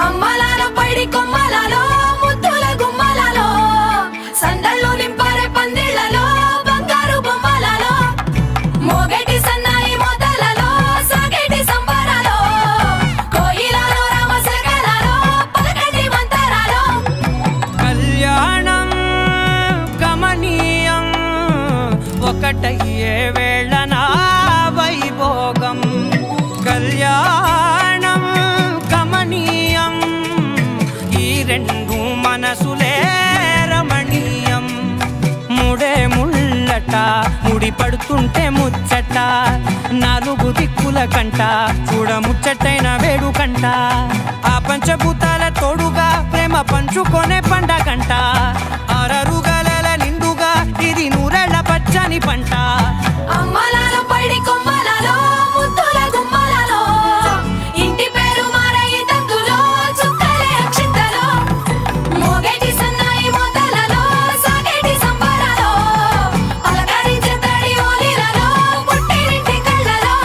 అమ్మలాలో పైడి కొమ్మలలో ముద్దుల గుమ్మలలో సందళ్ళు నింపారే పందిళ్లలో బంగారు బొమ్మలలో మోగేటి సన్నాయి మోతలలో సాగేటి సంబరాలో కోయిలలో రామశకలలో పలకటి మంతరాలో కళ్యాణం గమనీయం ఒకటయ్యే వేళన వైభోగం కళ్యాణం గమనీయం ఈ రెండు మనసులే రమణీయం ముడే ముళ్ళట ముడి పడుతుంటే ముచ్చట నాలుగు దిక్కుల కంట చూడ ముచ్చటైన వేడుకంట ఆ పంచభూతాల తోడుగా ప్రేమ పంచుకొనే పండగంట ఆరరుగల నిండుగా ఇది నూరెళ్ళ పచ్చని పంట అమ్మలాలో పైడి కొమ్మలలో ముద్దుల గుమ్మలలో ఇంటి పేరు మారయి తందులో చుక్కలే అక్షింతలో మోగేటి సన్నాయి మోతలలో సాగేటి సంబరాలో పలకరించే తడి ఓలిలలో పుట్టినింటి కళ్ళలో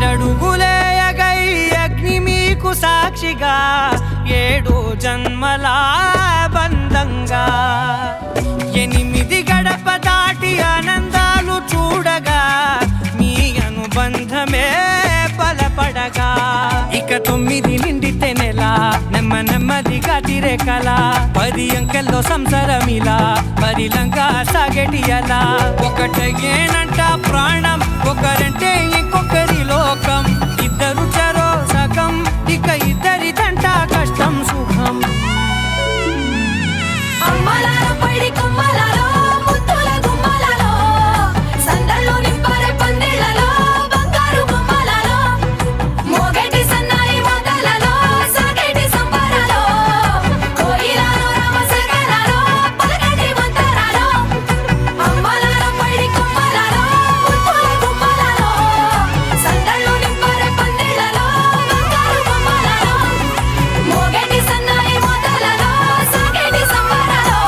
ఏడడుగులేయగై అగ్ని మీకు సాక్షిగా ఏడు జన్మల బంధంగా ఎనిమిది గడప దాటి ఆనందాలు చూడగా మీ అనుబంధమే బలపడగా ఇక 9 నిండితే నెల నెమ్మదిగా తిరే కల 10 అంకెల్లో సంసారమిలా పరిలంగా సాగేటి అలా ఒకటేనంట ప్రాణం ఒకరంటే ఇంకొకరి లోకం ఇద్దరు చరో సగం ఇక ఇద్దరిదంట కష్టం సుఖం అమ్మలాలో పైడి కొమ్మలలో ముద్దుల గుమ్మలలో సందళ్ళు నింపారే పందిళ్లలో బంగారు బొమ్మలలో మోగేటి సన్నాయి మోతలలో సాగేటి సంబరాలో కోయిలలో రామశకలలో పలకటి మంతరాలో అమ్మలాలో పైడి కొమ్మలలో ముద్దుల గుమ్మలలో సందళ్ళు నింపారే పందిళ్లలో బంగారు బొమ్మలలో మోగేటి సన్నాయి మోతలలో సాగేటి సంబరాలో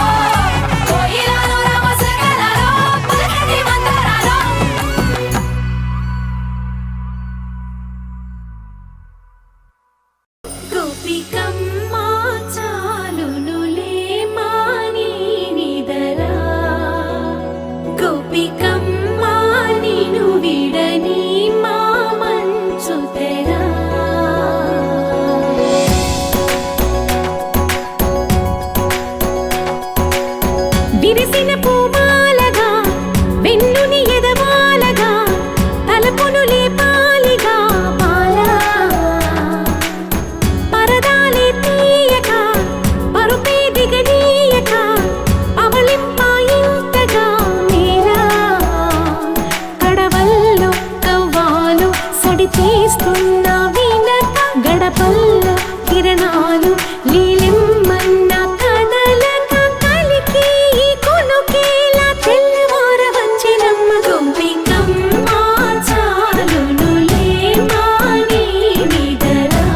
కోయిలలో రామశకలలో పలకటి మంతరాలో గోపికమ్మ చాలునులే మాని నిదరా గోపికమ్మ నిను విడని మా మంచు తెరా విరిసిన పూమాలగా వెన్నుని ఎదవాలగా తలపును లేపాలిగా బాలా పరదాలే తీయక పరుపే దిగనీయక అవలింపాయింతగా మీరా కడవల్లో కవ్వాలు సడి చేస్తున్న వినత గడపల్లో కిరణాలు లీలెమ్మన్న కదలక కలికి ఈ కొనుకేలా తెల్లవార వచ్చినమ్మ గోపికమ్మ చాలునులే మాని నిదరా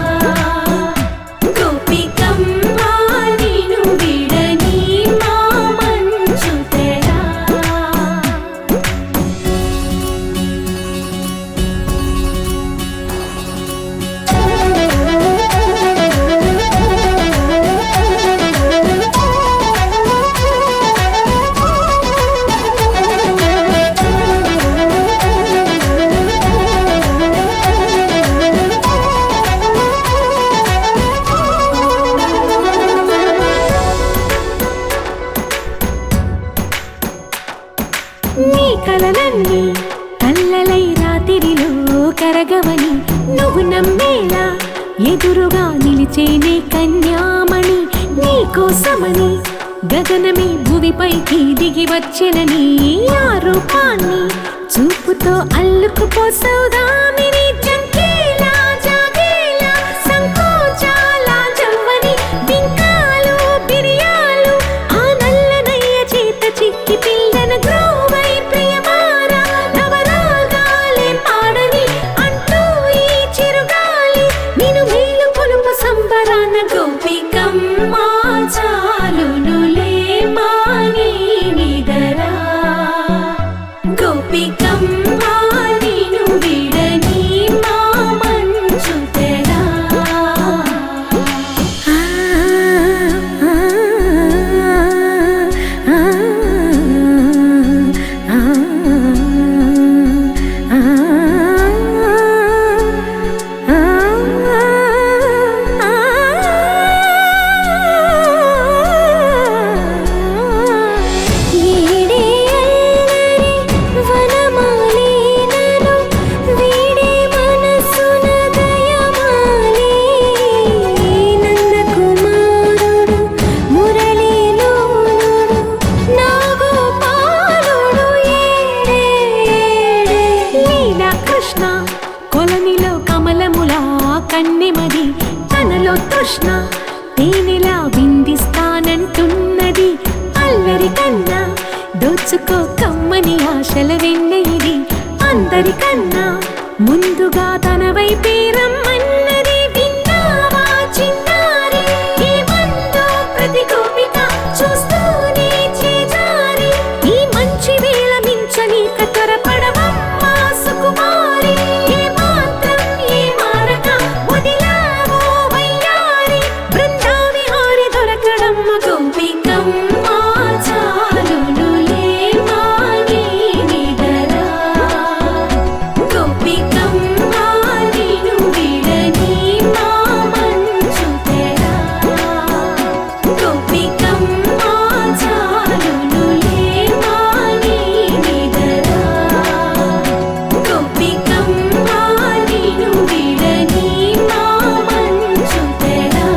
గోపికమ్మ నిను విడని మా మంచు తెరా నీ కలలన్నీ కల్లలై రాత్రిలో కరగవని నువ్వు నమ్మేలా ఎదురుగా నిలిచేనే కన్యామణి నీ కోసమని గగనమే భువిపైకి దిగి వచ్చెనని ఆ రూపాన్ని చూపుతో అల్లుకుపోసౌదామిని జంకేలా జాగేలా సంకోచాల జవ్వని బింకాలు బిరియాలు ఆ నల్లనయ్య చేత చిక్కి పిల్లన గ్రోవై ప్రియమారా నవరాగాలే పాడని అంటూ ఈ కొలనిలో కమలములా కన్నెమది తనలో తృష్ణ తేనెలా విందిస్తానంటున్నది అల్లరి కన్నా దోచుకో కమ్మని ఆశల వెన్న ఇది అందరికన్నా ముందుగా తన వైపే రమ్మన్నది విన్నావా చిన్నారి ఏమందో ప్రతి గోపిక చూస్తూనే చేజారి ఈ మంచి వేళ మించనీక త్వరపడవమ్మా సుకుమారి ఏ మాత్రం ఏ మారక వదిలావో వయ్యారి బృందావిహారి దొరకడమ్మ గోపికమ్మ చాలునులే మాగే నిదరా గోపికమ్మ నిను విడని మా మంచు తెరా గోపికమ్మ చాలునులే మాగే నిదరా గోపికమ్మ నిను విడని మా మంచు తెరా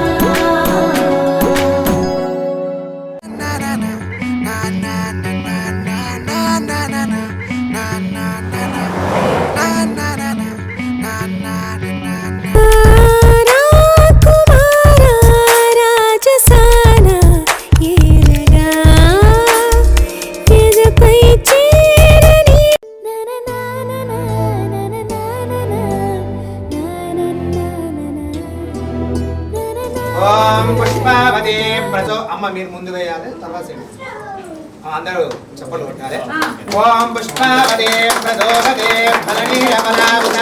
ఓం పుష్పావతి ప్రచో అమ్మ మీరు ముందు వేయాలి తర్వాత అందరూ చప్పట్లు కొట్టాలి ఓం పుష్పావతి ప్రచోదతే ఫలనీయమలావత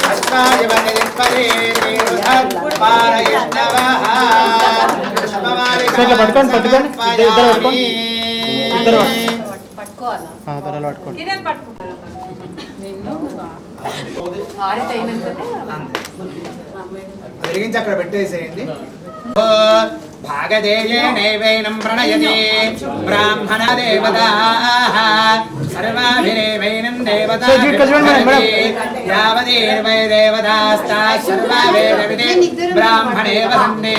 అష్టాదివతి దిక్పదే పారయష్ణవః పుష్పమాలి పట్టుకోండి ఇద్దరు పట్టుకోండి వెలిగించి అక్కడ పెట్టేసేయండి భాగదేయే నైవేనం ప్రణయతే బ్రాహ్మణ దేవతాః సర్వాభిరేవైనం దేవతాః యావదేవై దేవతాస్తాః సర్వా వేదవిదే బ్రాహ్మణే వదంతే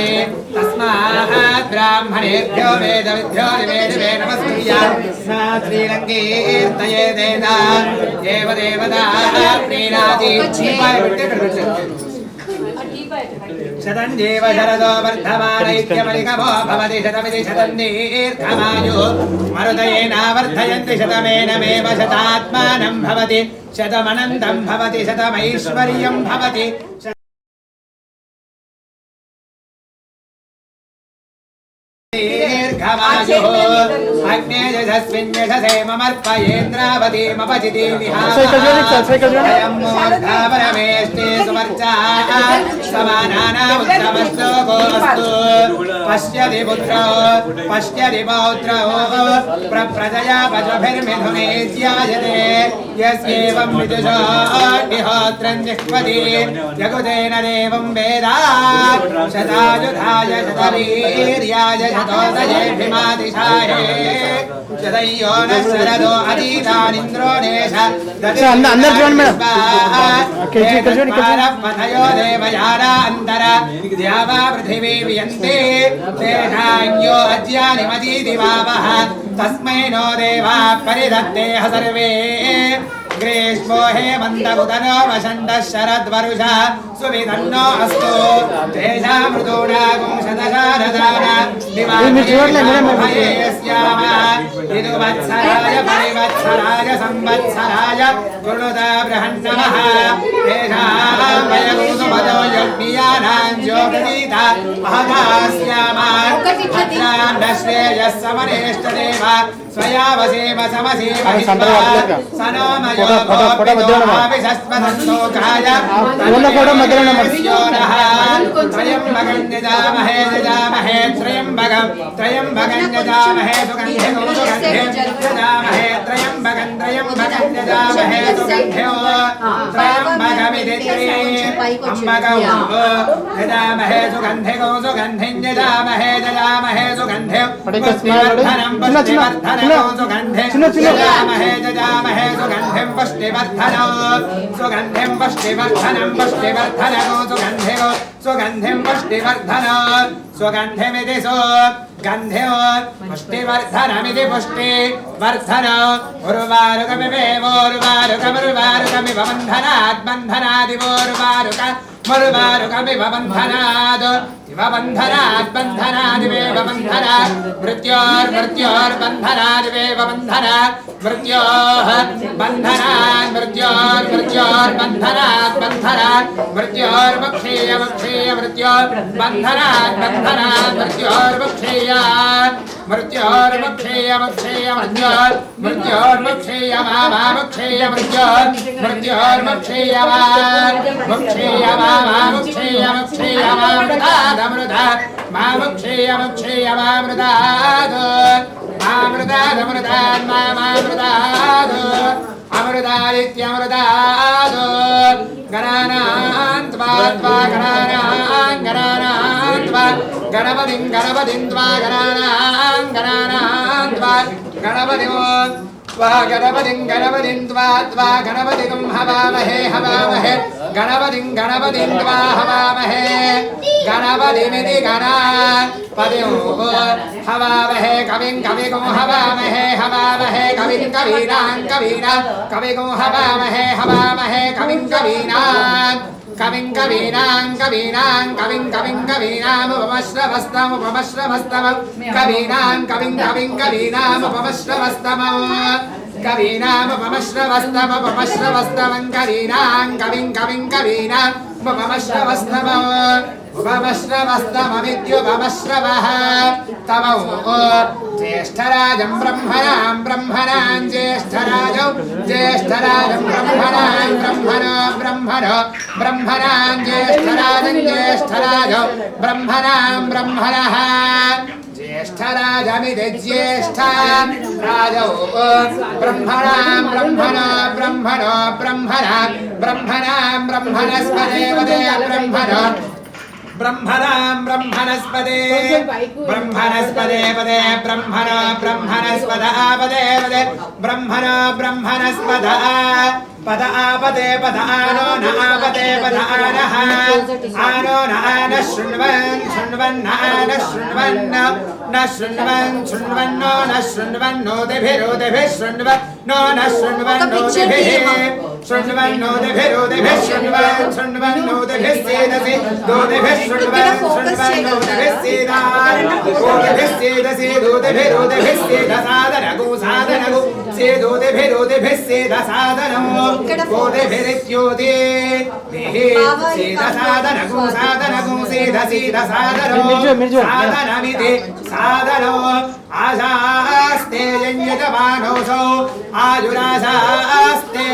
తస్మాత్ బ్రాహ్మణేభ్యో వేదవిద్యో వేదవే నమస్కృత్యాం శ్రీరంగీర్తయేదేన దేవదేవతాః ప్రీణాతి శతంజీవ శరదో వర్ధమానైక్యమలికమో భవతి శతమితి శతం దీర్ఘమాయు మరుదయేనావర్ధయంతి శతమేనమేవ శతాత్మానం భవతి శతమనంతం భవతి శతమైశ్వర్యం భవతి దీర్ఘమాయు అగ్నేయస్మిన్యశసే మమర్పయేంద్రావతీమపచితి విహారయం మూర్ధాపరమేష్టే సుమర్చా సమానానాముత్తమశ్లోకోऽस्तु పశ్యతి పుత్రో పశ్యతి పౌత్రో ప్రజయా పశుభిర్మిథునే ధ్యాయతే యస్యేవం విదుషో అగ్నిహోత్రం జిహ్వతి జగుతేన దేవం వేద శతాయుధాయ శతవీర్యాయ శతోదయేభిమాదిశాయే శతయ్యో న శరదో అధీతానింద్రో నేష అందరు చూడండి మేడం. పథయో దేవయానాంతర ద్యావా పృథివీ వియంతే తేషాంగ్యో అద్యాని మదీది వావః తస్మై నో దేవా పరిదత్తేః సర్వే గ్రీష్మో హేమంతముదనో వసంతః శరద్వరుషా సువిధన్నో అస్తు తేషామృతోడాగుం శతశారదాన దివామయేస్యామ ఋతువత్సరాయ పరివత్సరాయ సంవత్సరాయ కృణుత బృహన్నమః తేషాం వయగుసుమదో యజ్ఞియానాం జ్యోతిత మహదాస్యామ భద్రాన్నశ్రేయः సమనేష్టదేవ స్వయావసేమ సమసేమ సనోమయో గోపితోభిషస్పదంతోకాయ త్రయంబకం యజామహే యజామహే త్రయంబకం త్రయంబకం యజామహే సుగంధిం సుగంధిం యజామహే త్రయంబకం త్రయంబకం యజామహే సుగంధిం త్రయంబకమితి త్రయంబకం యజామహే సుగంధిం సుగంధిం యజామహే యజామహే సుగంధిం పుష్టివర్ధనం పుష్టివర్ధనం సుగంధిం యజామహే యజామహే సుగంధిం పుష్టివర్ధనం సుగంధిం పుష్టివర్ధనం పుష్టివర్ధనం సుగంధిం सुगन्धिं पुष्टिवर्धन सुगन्धिमिति सुगन्ध्यो पुष्टिवर्धनमिति पुष्टिवर्धन उर्वारुकमिव बन्धनात् बन्धनादिवोर्वारुक मुर्वारुकमिव बन्धनात् इव बन्धनात् बन्धनादिवेव बन्धनात् मृत्योर्बन्धनादिवेव बन्धनात् मृत्योः बन्धनात् मृत्योर्बन्धनात् बन्धनात् मृत्योर्मुक्षीय मृत्योर्बन्धनात् बन्धनात् मृत्योर्मुक्षीय मृत्योर्मुक्षीय मामुक्षीय मृत्योर्मुक्षीय मामुक्षीय अमृतादित्यमृतादो गणानान्त्वा गणपतिं त्वा गणपतिं त्वा गणपतिं हवामहे गणपतिं त्वा हवामहे गणपतिमिति गणपतिं हवामहे कविं हवामहे कविं कवीनां हवामहे कविं कवीनामुपमश्रवस्तमं उपमश्रवस्तममित्युपमश्रवः तमौ ज्येष्ठराजं ब्रह्मणां ज्येष्ठराजं ब्रह्मणां ज्येष्ठराजं ब्रह्मणः ज्येष्ठराजमिति ज्येष्ठा राजौ ब्रह्मणस्पदे पदे ब्रह्मणस्पद पद आपदे पद आनो न आपदे पद आनः आनो न आन शृण्वन् न शृण्वन्नो दिभिः शृण्वन्नो न शृण्वन्नो दिभिः शृण्वन्नो दिभिः सेदसि दोदिभिः शृण्वन्नो दिभिः सेदसि दोदिभिः सेदसादनगु सेदोदिभिः सेदसादनो गोदिभिरित्योदे सेदसादनगु सादनमिति सादनो आशास्ते यजमानोऽसौ आयुराशास्ते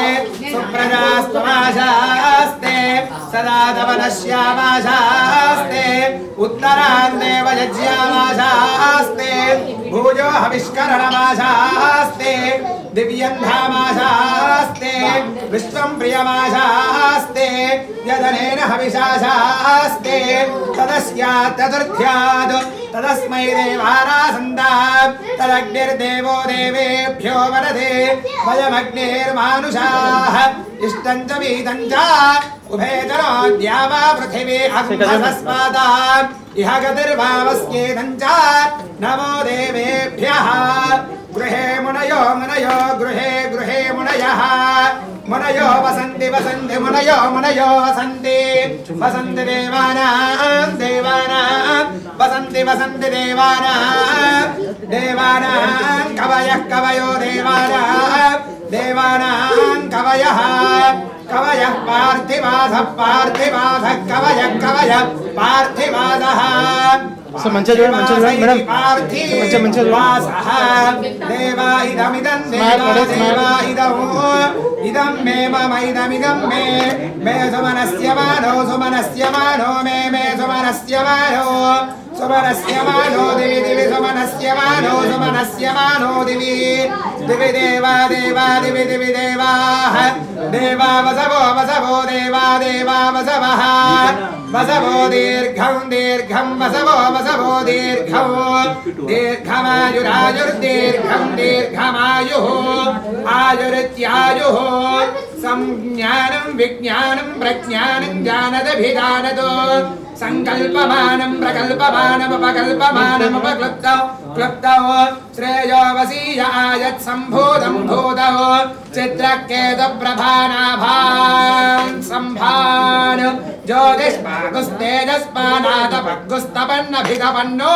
सुप्रजास्त्वमाशास्ते सदा तवनश्यामाशास्ते उत्तरान्देव यज्ञामाशास्ते भूजो हविष्करणमाशास्ते दिव्यन्धामाशास्ते विश्वं प्रियमाशास्ते यदनेन हविषाशास्ते तदस्यात् चतुर्थ्यात् तदस्मै देवानासन्दात् तदग्निर्देवो देवेभ्यो वरदे वयमग्निर्मानुषाः इष्टं च वीतं च उभयतरो द्यावा पृथिवी अग्निस्पादात् इह गतिर्भावस्येदं च नमो देवेभ्यः गृहे मुनयो गृहे मुनयः मुनयो वसन्ति मुनयो वसन्ति देवानां वसन्ति देवानां कवयो देवानां कवयः पार्थिवासः कवयः पार्थिवासः మంచిగా మేడం पार्थिवासः देवा इदमिदं देवा इदं मे मम इदमिदं मे सुमनस्य मानो मे सुमनस्य मानो दिवि सुमनस्य मानो दिवि देवा दिवि देवाः देवा वसवो देवा वसवः वसवो दीर्घं वसवो दीर्घमायुः आयुरित्यायुः संज्ञानं विज्ञानं प्रज्ञानं जानदभिजानतो సంకల్పమానం ప్రకల్పమానముపకల్పమానముపక్లుప్తౌ క్లుప్తౌ శ్రేయో వసీయ ఆయత్ సంభూతం భూతౌ చిత్రకేతు ప్రభానాభాన్ సంభాన్ జ్యోతిష్మాగుస్తేజస్మానాతపగ్గుస్తపన్నభితపన్నో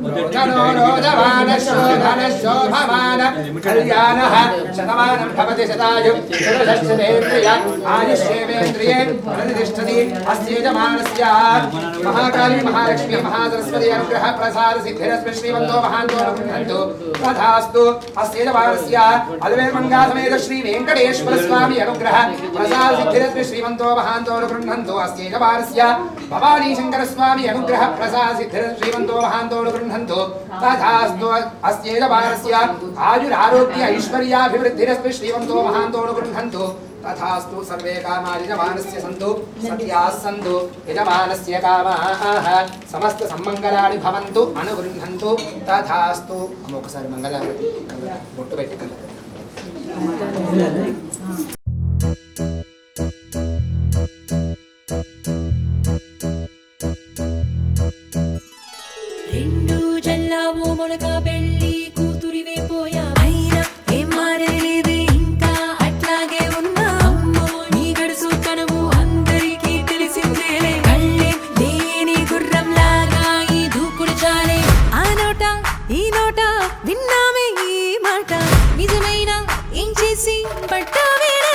రోదనో రోదమానశోధనశోభమాన కళ్యాణః శతమానం భవతి శతాయు శతశస్యేంద్రియ ఆయుష్యేంద్రియే ప్రతిష్టతి అస్యేజమానస్య మహాకాళీ మహాలక్ష్మీ మహాసరస్వతి అనుగ్రహ ప్రసాద సిద్ధిరస్మి శ్రీమంతో మహాంతో అనుగృహంతు తథాస్తు అస్యేజమానస్య అలవేర్మంగా సమేత శ్రీ వెంకటేశ్వర స్వామి అనుగ్రహ ప్రసాద సిద్ధిరస్మి శ్రీమంతో మహాంతో అనుగృహంతు అస్యేజమానస్య భవానీ శంకర స్వామి అనుగ్రహ ప్రసాద సిద్ధిరస్మి శ్రీమంతో మహాంతో అనుగృహంతు తథాస్తు అస్యేజమానస్య ఆయురారోగ్య ఐశ్వర్యాభివృద్ధిరస్మి శ్రీమంతో మహాంతో అనుగృహంతు तथास्तु सर्वे कामा यजमानस्य सन्तु सत्याः सन्तु यजमानस्य कामाः समस्त सम्मङ्गलानि भवन्तु अनुगृह्णन्तु तथास्तु ఒకసారి మంగళారతి బొట్టు పెట్టుకోండి రెండు జల్లావు మొలక పెళ్ళి కూతురివే పోయా అయినా ఏం మారేలేదే ఇంకా అట్లాగే ఉన్నా అమ్మో నీ గడుసు కనము అందరికీ తెలిసిందేలే కళ్ళే లేని గుర్రం లాగా ఈ దూకుడు చాలే ఆ నోట ఈ నోట విన్నామే ఈ మాట నిజమైన ఏం చేసి పట్టావేళ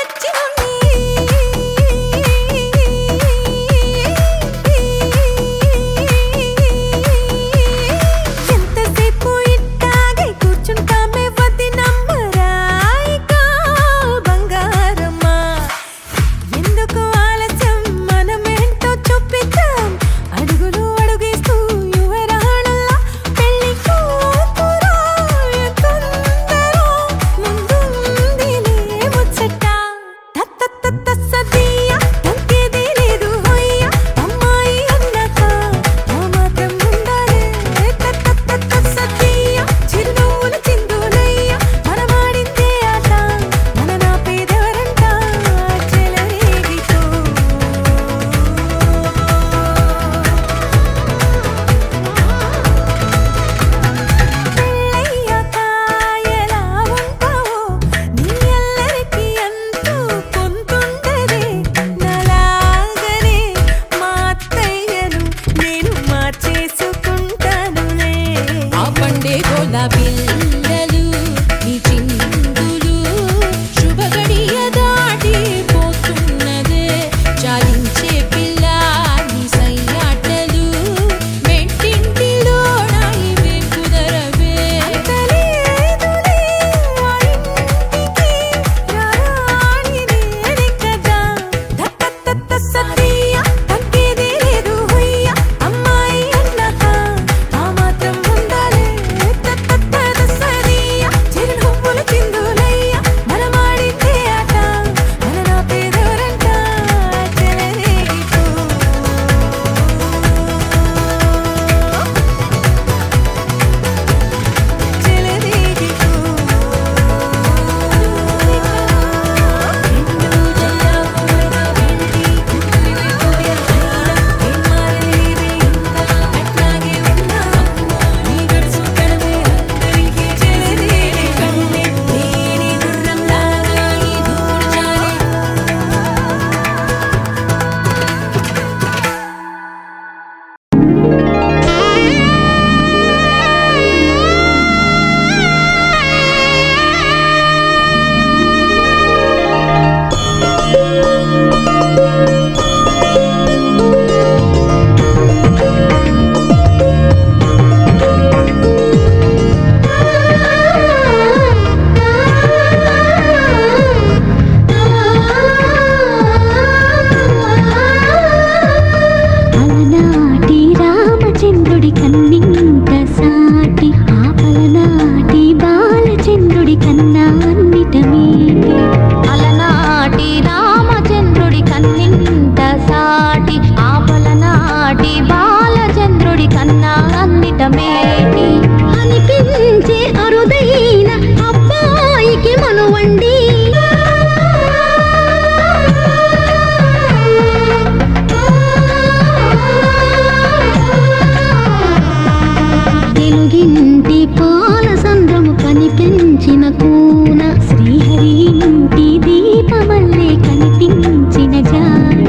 తెలుగింటి పాల సంద్రము కనిపించిన కూన శ్రీహరి ఇంటి దీపమల్లే కనిపించిన జాన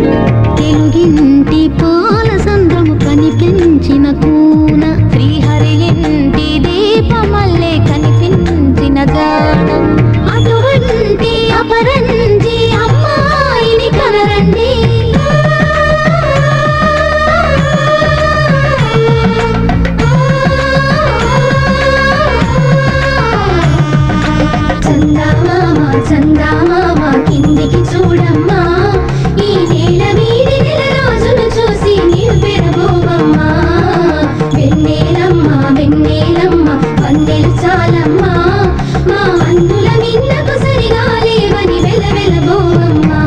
తెలుగింటి పాల సంద్రము కనిపించిన కూన శ్రీహరి ఇంటి దీపమల్లే కనిపించిన జాన అటువంటి అపరంజి అమ్మాయిని కనరండి చందమామ కిందికి చూడమ్మా ఈ నేల వీడి నెల రోజులు చూసి నీవు పెరబోవమ్మా వెన్నెలమ్మ వెన్నెలమ్మ వన్నెలు చాలమ్మా మా అన్నుల మిన్నకు సరిగా లేవని వెలవెలబోవమ్మా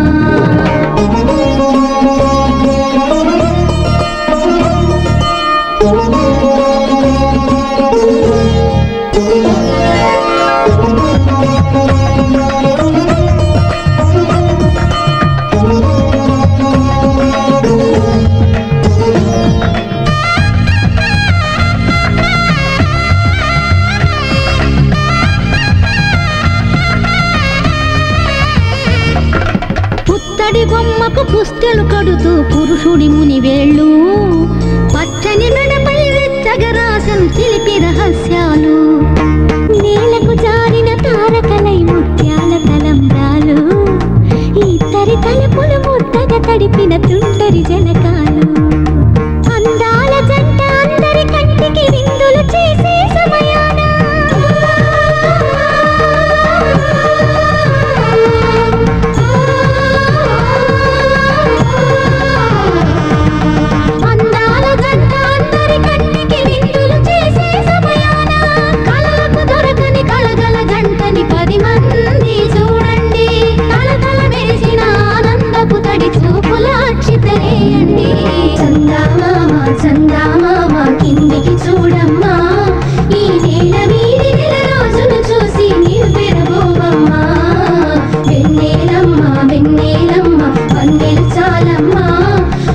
పుత్తడి బొమ్మకు పుస్తెలు కడుతూ పురుషుడి ముని వేళ్ళు పచ్చని మెడపై వెచ్చగరాసను తెలిపి రహస్యాలు నేలకు జారిన తారకలై ముత్యాల తలంబ్రాలు ఇద్దరి తలుపులు ముద్దగా తడిపిన తుంటరి జలకాలు అందాల జంట అందరి కంటికి విందులు చేసే సమయాన అందాల జంట అందరి కంటికి విందులు చేసే సమయాన కళలకు దొరకని కళగల జంటని 10 మంది చూడండి కళకళ మెరిసిన ఆనందపు తడి చూపుల అక్షితలేయండి చందమామ కిందికి చూడమ్మా ఈ నేల వీడి నెల రోజులు చూసి నీవు పెరబోవమ్మా వెన్నెలమ్మ వెన్నెలమ్మ వన్నెలు చాలమ్మా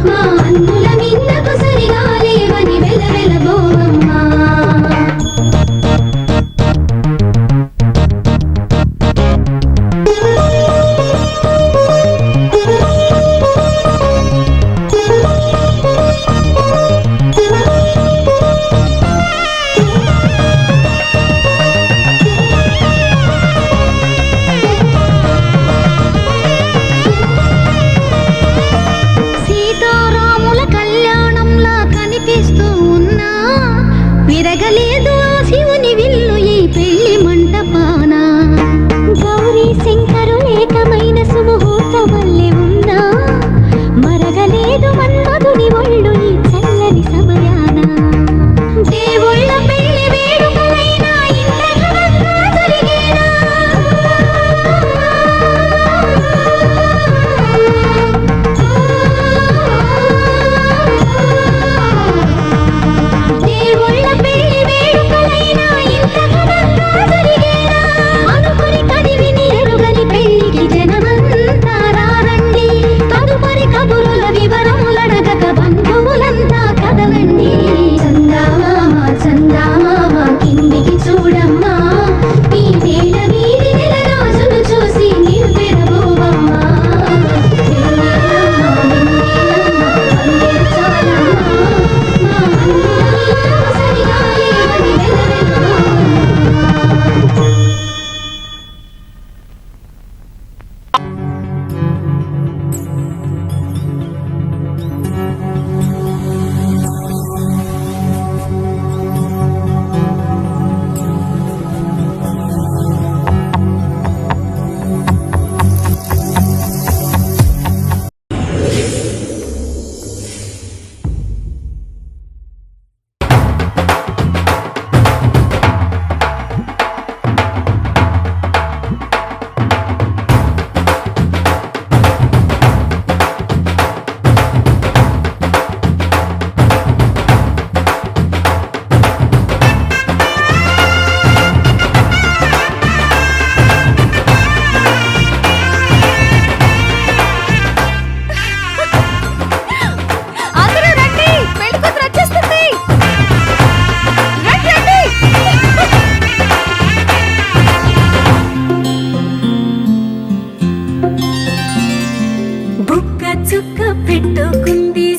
మా అన్నుల మిన్నకు సరిగా లేవని వెలవెలబోవమ్మా సీతారాముల కళ్యాణంలా కనిపిస్తూ ఉన్నా విరగలేదు ఆ శివుని విల్లు ఈ పెళ్లి మంటపాన గౌరీ శంకరు ఏకమైన సుముహూర్త వల్లే ఉన్నా మరగలేదు మన్మధుని ఒళ్ళు ఈ చల్లని సమయాన దేవుళ్ళ పెళ్లి వేడుకలైనా ఇంత ఘనంగా జరిగేనా దేవుళ్ళ పెళ్లి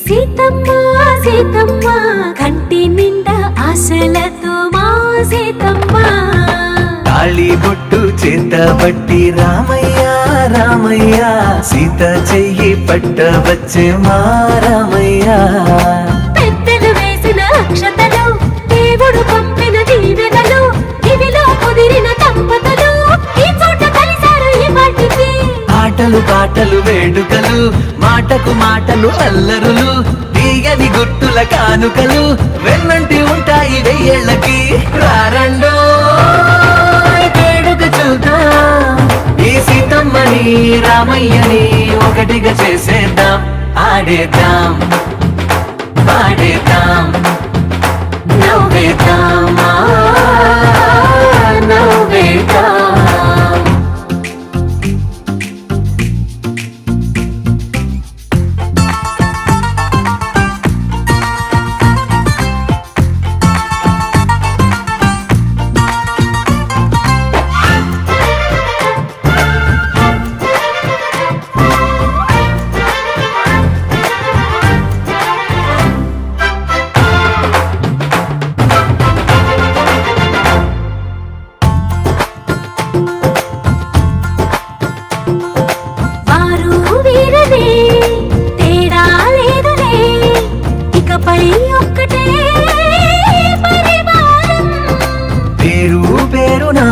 సీతమ్మ సీతమ్మ కంటి నిండా ఆశలతో మా సీతమ్మ తాళి బొట్టు చేత బట్టి రామయ్య రామయ్య సీత చెయ్యి పట్ట వచ్చే మా రామయ్య పెద్దలు వేసిన అక్షతలు దేవుడు పంపిన దీవెనలు ఇవిలో కుదిరిన దంపతులు ఈ చోట కలిసారు ఈ వాటికి ఆటలు పాటలు వేడుకలు మాటకు మాటలు అల్లరులు తీయని గుట్టుల కానుకలు వెన్నంటి ఉంటాయి వెయ్యేళ్ళకి రారండో వేడుక చూద్దాం ఈ సీతమ్మని రామయ్యని ఒకటిగా చేసేద్దాం ఆడేద్దాం పాడేద్దాం నవ్వేద్దాం నవ్వేద్దాం వారు వీరనే తేడా లేదులే ఇకపై ఒక్కటే పరివారం పేరు పేరునా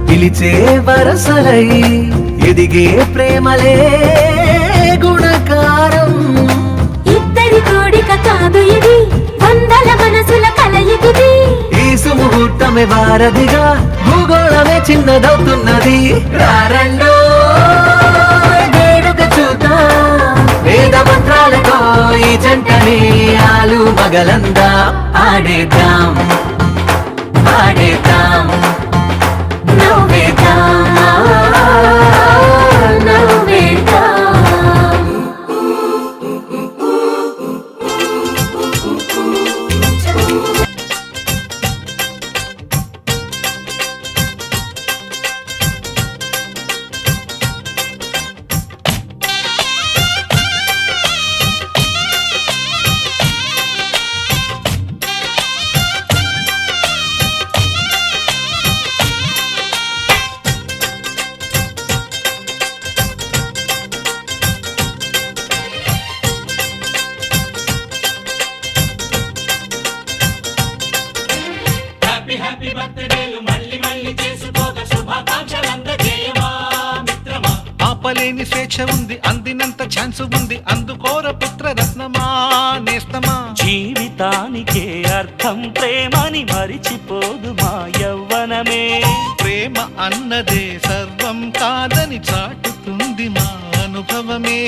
పిలిచే వరసలై ఎదిగే ప్రేమలే గుణకారం ఇద్దరి కోడిక కాదు ఇది వందల మనసుల కలయికిది ఈ సుముహూర్తమే వారధిగా భూగోళమే చిన్నదవుతున్నది రారండో వేడుక చూద్దాం వేద మంత్రాలతో ఈ జంటని ఆలు మగలందా ఆడేద్దాం ఆడేద్దాం నవ్వేద్దాం నవ్వేద్దాం ఆపలేని స్వేచ్ఛ ఉంది అందినంత ఛాన్స్ ఉంది అందుకోర పుత్ర రత్నమా నేస్తమా జీవితానికే అర్థం ప్రేమని మరిచిపోదు మా యవ్వనమే ప్రేమ అన్నదే సర్వం కాదని చాటుతుంది మా అనుభవమే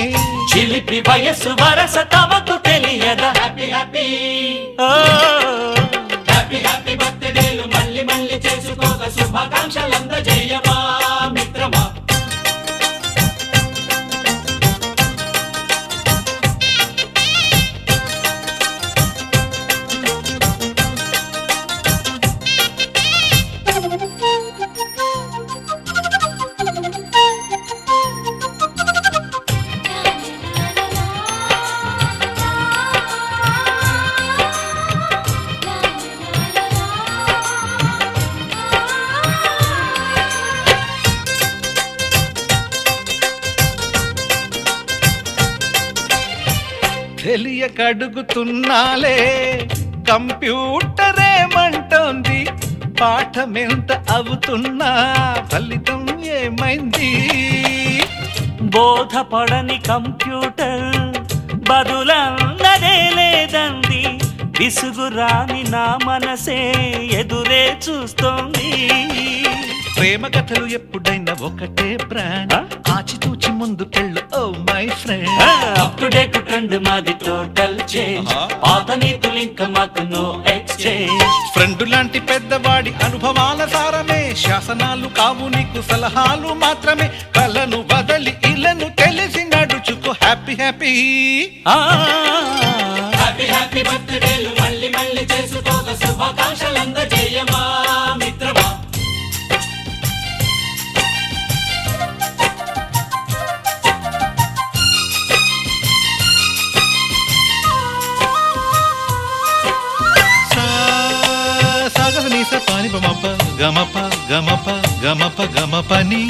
చిలిపి వయసు వరస తమకు తెలియదా హ్యాపీ హ్యాపీ హ్యాపీ హ్యాపీ బర్త్డేలు మళ్ళీ మళ్ళీ చేసుకోక శుభాకాంక్షలందజేయమా మిత్రమా తెలియక అడుగుతున్నాలే కంప్యూటరేమంటోంది పాఠమెంత అవుతున్నా ఫలితం ఏమైంది బోధపడని కంప్యూటర్ బదులన్నదే లేదండి విసుగురాని నా మనసే ఎదురే చూస్తోంది ప్రేమ కథలు ఎప్పుడైనా ఒకటే బ్రాండ్ ఆచితూచి ముందుకెళ్ళు oh my friend up to date trend మాది టోటల్ చేంజ్ పాత నీతులు ఇంకా మాకు నో ఎక్స్చేంజ్ ఫ్రెండ్ లాంటి పెద్దవాడి అనుభవాల సారమే శాసనాలు కావు నీకు సలహాలు మాత్రమే కలను బదలి ఇలను తెలిసి నడుచుకో హ్యాపీ హ్యాపీ హ్యాపీ హ్యాపీ బర్త్డేలు మళ్ళీ మళ్ళీ చేసుకోక శుభాకాంక్షలందజేయమా మిత్రమా గమప గమప గమప గమపని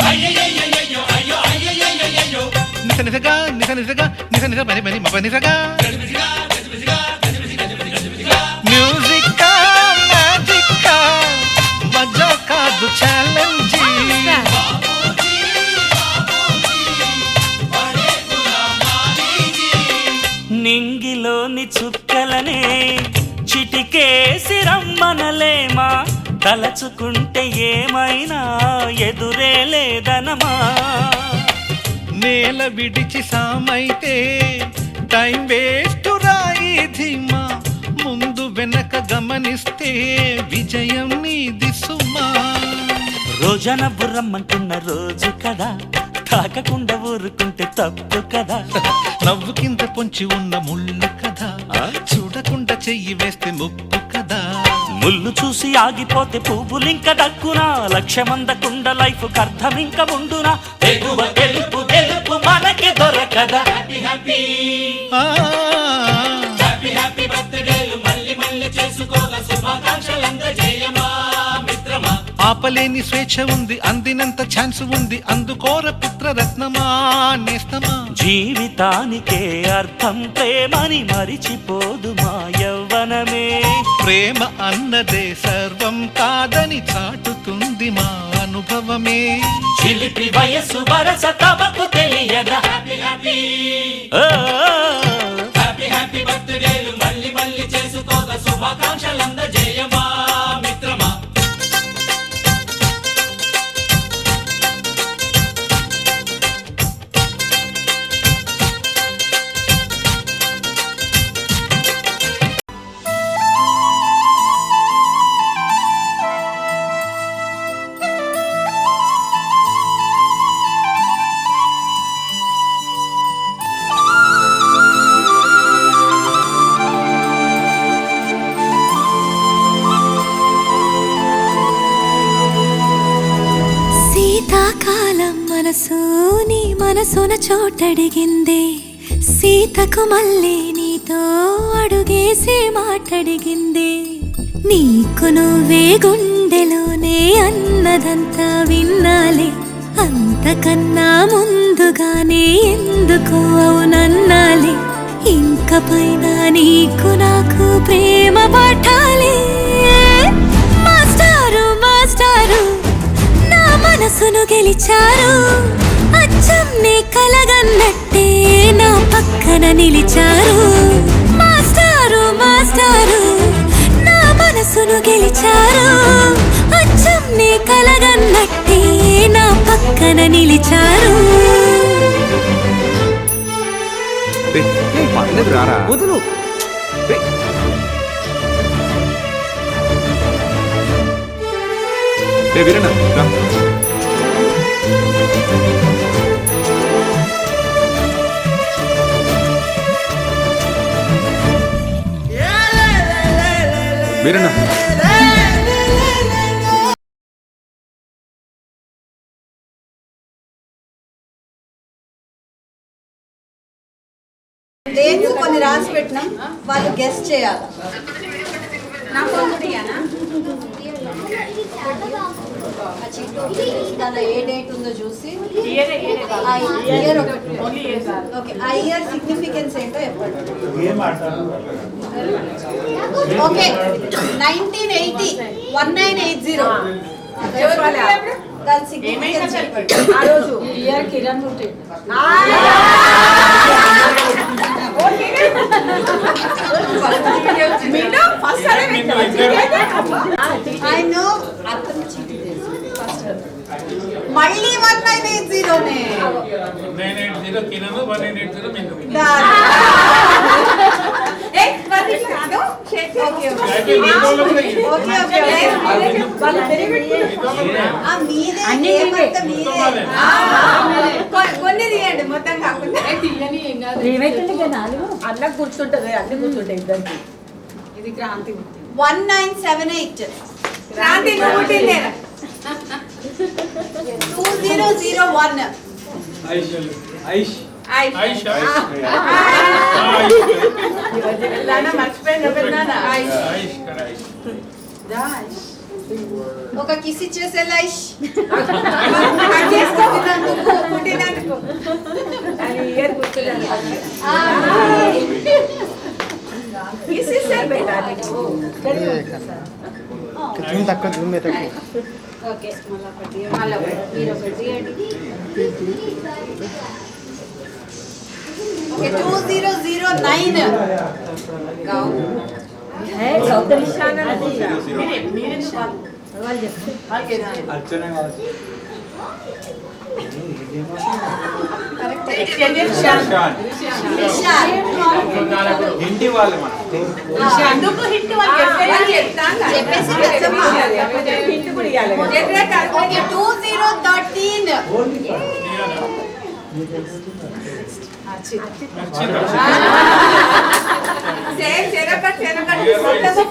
నిస నిసగా నిస నిసగా నిస నిస పని పని మప నిసగా మ్యూజిక్ మ్యాజిక్ మజా కాదు ఛాలెంజ్ నింగిలోని చుక్కలనే చిటికేసి రమ్మనలేమా తలచుకుంటే ఏమైనా ఎదురే లేదనమా నేల విడిచి సామైతే టైం వేస్ట్ రాయి ధీమా ముందు వెనక గమనిస్తే విజయం నీది సుమా రోజన బుర్రమ్మంటున్న రోజు కదా తాకకుండా ఊరుకుంటే తప్పు కదా నవ్వు కింద పొంచి ఉన్న ముళ్ళు కదా చూడకుండా చెయ్యి వేస్తే ముప్పు కదా ముళ్ళు చూసి ఆగిపోతే పువ్వులింక దక్కునా లక్ష్యమందకుండా లైఫ్ అర్థం ఇంక ఉండునా తెగువ తెలుపు తెలుపు మనకి దొరకదా హ్యాపీ హ్యాపీ ఆ, హ్యాపీ హ్యాపీ బర్త్డేలు మళ్ళీ మళ్ళీ చేసుకోగా శుభాకాంక్షలందజేయమా మిత్రమా ఆపలేని స్వేచ్ఛ ఉంది అందినంత ఛాన్స్ ఉంది అందుకోర పుత్రరత్నమా నేస్తమా జీవితానికే అర్థం ప్రేమని మరిచిపోదు మా యవ్వనమే ప్రేమ అన్నదే సర్వం కాదని చాటుతుంది మా అనుభవమే చిలిపి వయస్సు వరస తమకు తెలియదా హ్యాపీ హ్యాపీ హ్యాపీ హ్యాపీ బర్త్డేలు మళ్ళీ మళ్ళీ చేసుకోగా శుభాకాంక్షలందజేయమా మిత్రమా శీతాకాలం మనసు నీ మనసున చోటడిగిందే సీతకు మళ్ళీ నీతో అడుగేసి మాటడిగిందే నీకు నువ్వే గుండెలోనే అన్నదంతా విన్నాలే అంతకన్నా ముందుగానే ఎందుకు అవునన్నాలే ఇంక పైన నీకు నాకు ప్రేమ పాఠాలే మాస్టారు మాస్టారు నా మనసును గెలిచారు అచ్చం నీ కలగన్నట్టే నా పక్కన నిలిచారు మాస్టారు మాస్టారు నా మనసును గెలిచారు అచ్చం నీ కలగన్నట్టే నా పక్కన నిలిచారు పర్లేదు రారా వదులు వీరన్న రా. వీరన్న డేట్స్ కొన్ని రాసి పెట్టినాం వాళ్ళు గెస్ట్ చేయాలి దానిలో ఏ డేట్ ఉందో చూసి ఇయర్ ఓకే ఆ ఇయర్ సిగ్నిఫికెన్స్ ఏంటో చెప్పండి ఓకే 1980 1980 దాని సిగ్నిఫికెన్స్ చెప్పండి ఆ రోజు ఇయర్ కిరణ్ పుట్టింది I know అతను చీటీ మళ్ళీ 1980 నే 980 కిరణ్ 180 మిందు కొన్ని తీయండి మొత్తం కాకుండా అన్న కూర్చుంటది అన్ని కూర్చుంటాయి ఇద్దరికి ఇది క్రాంతి 1978 క్రాంతి పుట్టిందే 2001 మర్చిపోయింది ఒక కిస్ ఇచ్చేసే లైష్ అని ఇయర్ గుర్తున్నాను కిస్ ఇస్తారు బేటా నీకు జూమ్ తక్కువ జూమ్ మీద ఓకే మళ్ళీ మీరు ఒకటి ఓకే 2009 గౌతమ్ ఇషాన్ ఇంటి వాళ్ళు మనం అందుకు హిట్ చెప్పేసి హిట్ కూడా ఇవ్వాలి ఓకే 2013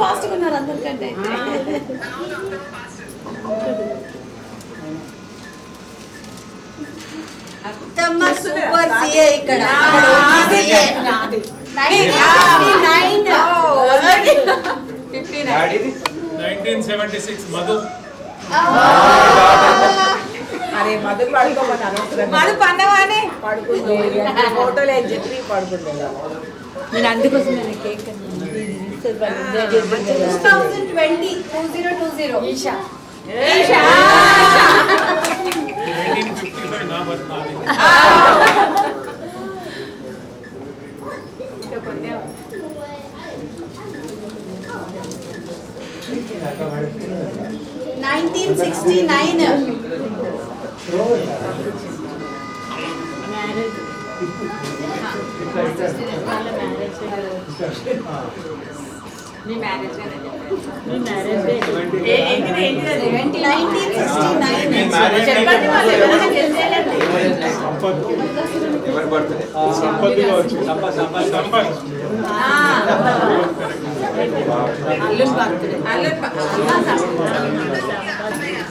ఫాస్ట్ ఉన్నారు అందరికంటే అత్తమ్మ సూపర్ సిఏ ఇక్కడ 1976 మధు అరే మధు పడుకోమని అనవసరం మధు పండవానే పడుకుంది ఫోటోలు ఏం చెప్పి పడుకుంటుంది నేను అందుకోసం నేను కేక్ 2020 ఈషా 1955 నా బర్త్ నాది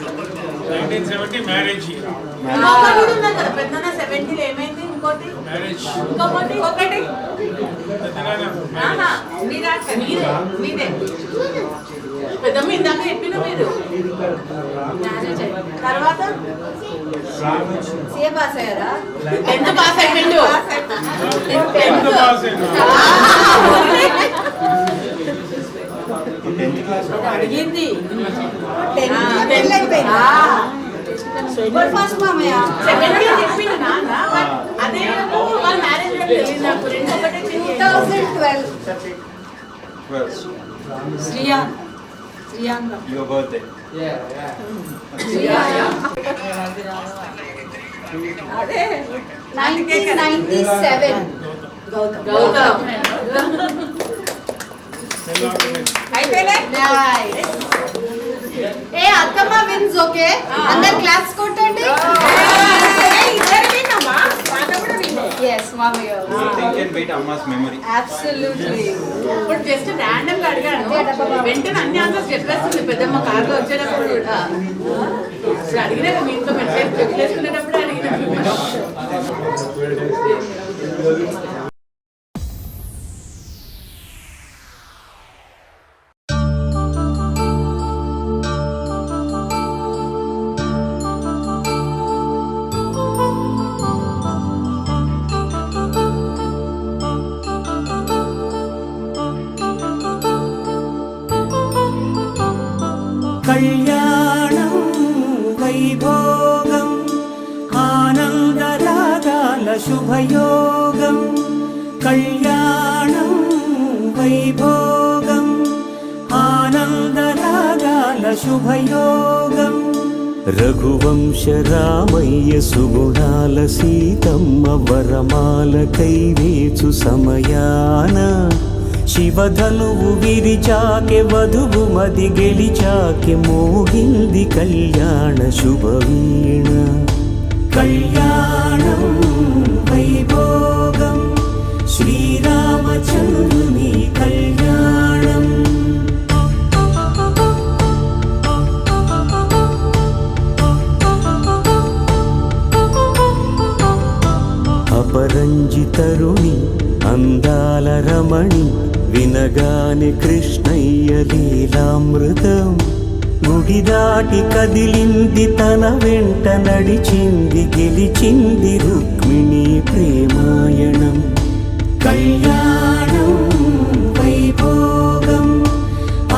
1970 మ్యారేజ్ పెద్దన 70 ఏమైంది ఇంకోటి మ్యారేజ్ ఒకటి మీదే పెద్దమ్మ ఇందాక చెప్పిన మీరు తర్వాత సిఏ పాస్ అయ్యారా ఎంత పాస్ అయిపోయిండు అడిగింది సూపర్ ఫాస్ట్ మామయ్య 70 చెప్పిండు నాన్న అదే వాళ్ళ మ్యారేజ్ తెలియదు నాకు రెండు ఒకటే 2012 శ్రీయాన్ యువర్ బర్త్డే అదే 1997 గౌతమ్ ఏ అత్తమ్మ విన్స్ ఓకే అందరు క్లాప్స్ కొట్టండి yes మామయ్య థింక్ అండ్ వెయిట్ అమ్మాస్ మెమరీ absolutely ఇప్పుడు జస్ట్ ర్యాండమ్ గా అడిగాను వెంటనే అన్ని ఆన్సర్స్ చెప్పేస్తుంది పెద్దమ్మ కార్లో వచ్చేటప్పుడు కూడా ఇప్పుడు అడిగినాక మీ ఇంట్లో చెప్పులేసుకునేటప్పుడు అడిగిన కళ్యాణం వైభోగం ఆనందరాగాల శుభయోగం కళ్యాణం వైభోగం ఆనందరాగాల శుభయోగం రఘువంశ రామయ్య సుగుణాల సీతమ్మ వరమాల కైవేచు సమయాన శివధనువు విరిచాకె వధువు మది గెలిచాకె మోగింది కళ్యాణ శుభవీణ కళ్యాణం వైభోగం శ్రీరామచంద్రుని కళ్యాణం అపరంజి తరుణి అందాల రమణి వినగాని కృష్ణయ్య లీలామృతం గుడి దాటి కదిలింది తన వెంట నడిచింది గెలిచింది రుక్మిణి ప్రేమాయణం కళ్యాణం వైభోగం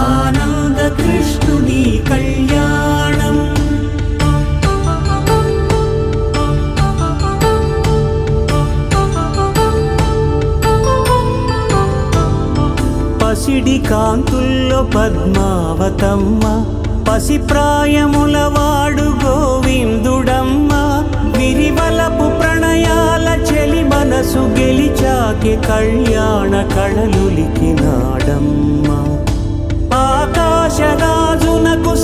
ఆనంద కృష్ణుని కళ్యాణం పసిడి కాంతుల్లో పద్మావతమ్మ పసిప్రాయముల వాడు గోవిందుడమ్మ విరివలపు ప్రణయాల చెలి మనసు గెలిచాకే కళ్యాణ కళలులికినాడమ్మ ఆకాశరాజునకు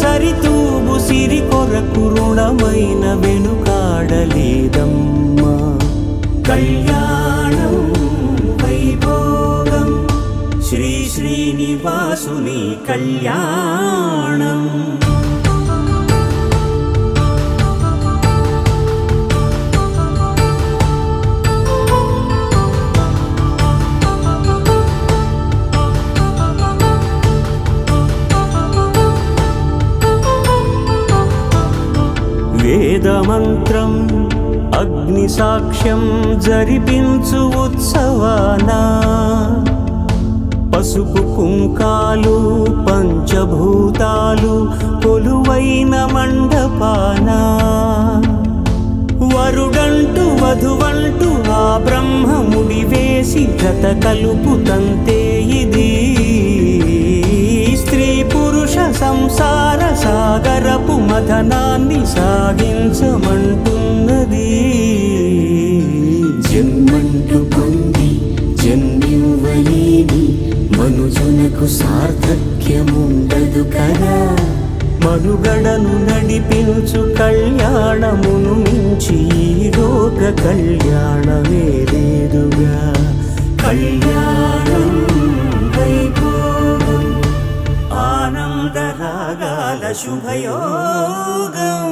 సరితూగు సిరి కొరకు రుణమైన వెనుకాడలేదమ్మా కళ్యాణం వైభోగం శ్రీ శ్రీనివాసుని కళ్యాణం వేదమంత్రం అగ్ని సాక్ష్యం జరిపించు ఉత్సవానా పసుపు కుంకాలు పంచభూతాలు కొలువైన మండపాన వరుడంటూ వధువంటూ ఆ బ్రహ్మముడి వేసి జత కలుపుతంతే ఇది స్త్రీ పురుష సంసార సాగరపు మథనాన్ని సాగించమంటున్నది జన్మంటూ పొంది జన్మివ్వలేని మనుజునకు సార్థక్యముండదు కదా మనుగడను నడిపించు కళ్యాణమును మించి ఈ లోక కళ్యాణమే లేదుగా కళ్యాణం వైభోగం ఆనందరాగాల శుభయోగం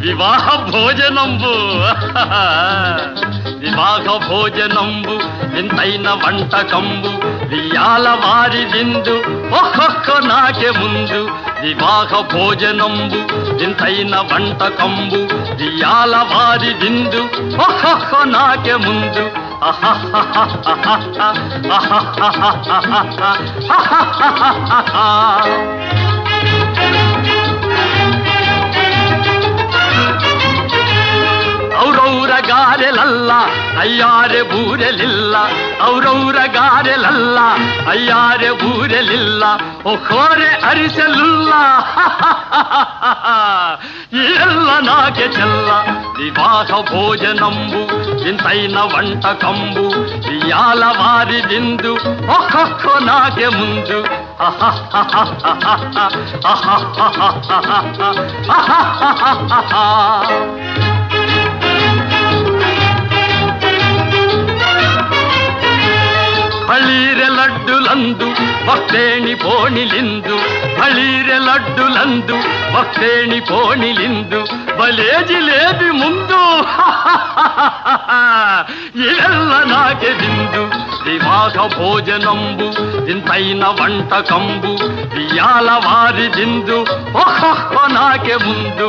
వివాహ భోజనంబు వివాహ భోజనంబు వింతైన వంటకంబు వియాల వారి విందు ఒక్కొక్క నాకే ముందు వివాహ భోజనంబు వింతైన వంటకంబు వియాల వారి విందు ఒక్కొక్క నాకే ముందు ಔರೌರ ಗಾರೆಲಲ್ಲ ಅಯ್ಯಾರೆ ಬೂರೆಲಿಲ್ಲ ಔರೌರ ಗಾರೆಲಲ್ಲ ಅಯ್ಯಾರೆ ಬೂರೆಲಿಲ್ಲ ಒಕ್ಕೋರೆ ಅರಿಸಲಿಲ್ಲ ಎಲ್ಲ ನಾಗೆ ಚೆಲ್ಲ ವಿವಾಹ ಭೋಜನಂಬು ಇಂತೈನ వంటకంబు వియాల వారి విందు ఒక్కొక్క నాకే ముందు ಬಳೀರೆ ಲಡ್ಡುಲಂದು ಭಕ್ತೇಣಿ ಪೋಣಿಲಿಂದು ಬಳೀರೆ ಲಡ್ಡುಲಂದು ಭಕ್ತೇಣಿ ಪೋಣಿಲಿಂದು ಬಲೇ ಜಿಲೇಬಿ ಮುಂದು ಇವೆಲ್ಲ ನಾಗೆ ಬಿಂದು వివాహ భోజనంబు ఇంతైన వంటకంబు ఇయాల వారి దిందు ఓహో నాకే ముందు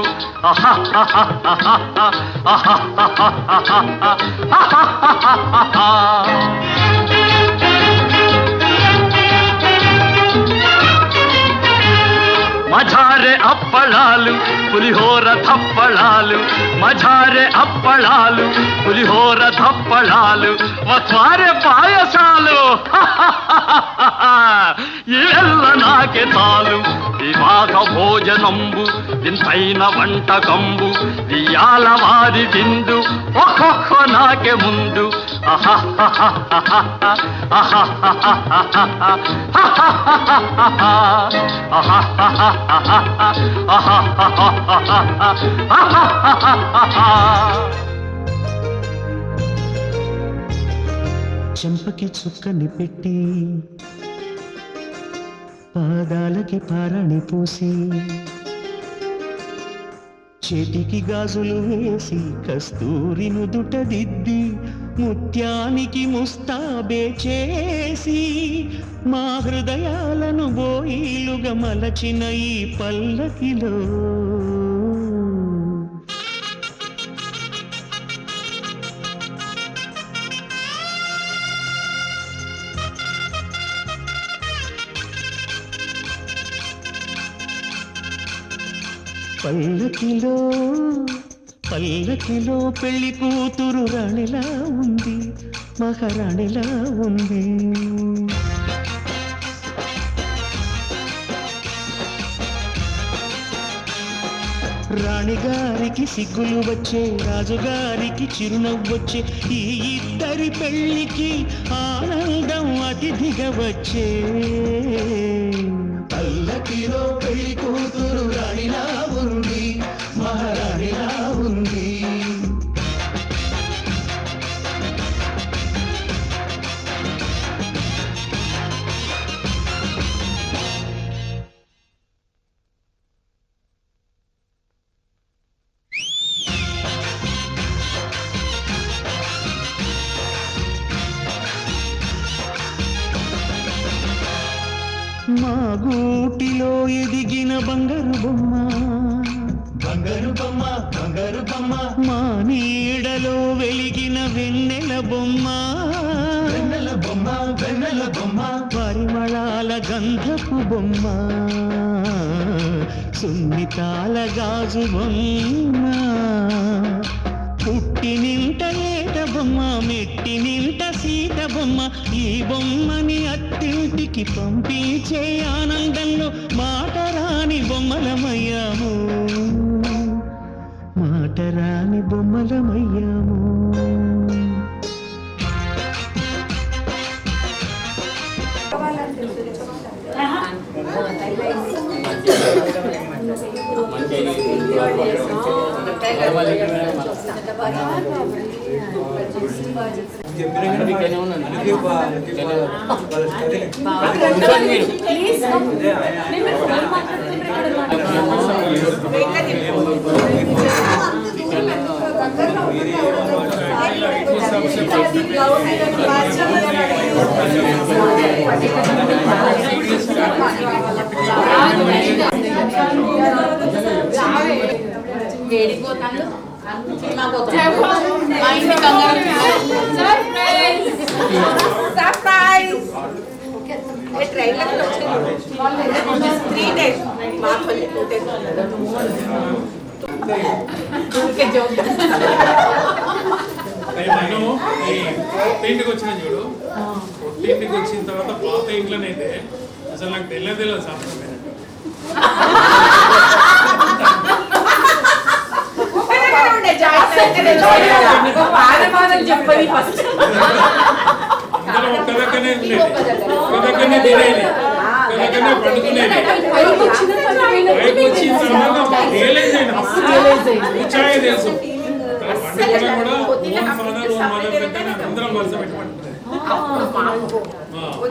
మజారే అప్పళాలు పులిహోర థప్పళాలు మజారే అప్పళాలు పులిహోర థప్పళాలు మత్వారే పాయసాలు ఇవెల్ల నాకే చాలు వివాహ భోజనంబు ఇంతైన వంటకంబు ఇయాల వారి విందు ఒక్కొక్క నాకే ముందు చెంపకి చుక్కని పెట్టి పాదాలకి పారాణి పూసి చేతికి గాజులు వేసి కస్తూరి నుదుట దిద్ది ముత్యానికి ముస్తాబే చేసి మా హృదయాలను బోయిలుగా మలచిన ఈ పల్లకిలో పల్లకిలో పల్లకిలో పెళ్లి కూతురు రాణిలా ఉంది, మహారాణిలా ఉంది. రాణిగారికి సిగ్గులు వచ్చే, రాజుగారికి చిరునవ్వొచ్చే, ఈ ఇద్దరి పెళ్లికి ఆనందం అతిథిగా వచ్చే. పల్లకిలో పెళ్లి కూతురు రాణిలా ఉంది, మహారాణిలా ఉంది. మా గూటిలో ఎదిగిన బంగారు బొమ్మ, బంగారు బొమ్మ, బంగారు బొమ్మ. మా నీడలో వెలిగిన వెన్నెల బొమ్మ, వెన్నెల బొమ్మ, వెన్నెల బొమ్మ. పరిమళాల గంధపు బొమ్మ, సున్నితాల గాజు బొమ్మ. పుట్టి నింట ఏట బొమ్మ, మెట్టి నింట సీత బొమ్మ. ఈ బొమ్మని అత్తింటికి పంపించే ఆనందంలో మాటరాని బొమ్మలమయ్యాము, మాటరాని బొమ్మలమయ్యాము. ఏడిపోతాను ఇంటికి వచ్చిన చూడు, ఇంటికి వచ్చిన తర్వాత పాత ఇంట్లోనైతే అసలు నాకు తెలియదు సాంప్రదాయం. అందరం ఒక్క దగ్గరనే ఉండేది, ఒక దగ్గరనే తినేది, ఒక దగ్గరనే పండుకునేది. పైకి వచ్చిన తర్వాత రియలైజ్ అయినా ఉత్సాహం తెలుసు. పండుగ కూడా ఓన్ ఫాదర్ ఓన్ మదర్ దగ్గర అందరం వలస పెట్టి పండుకునేది.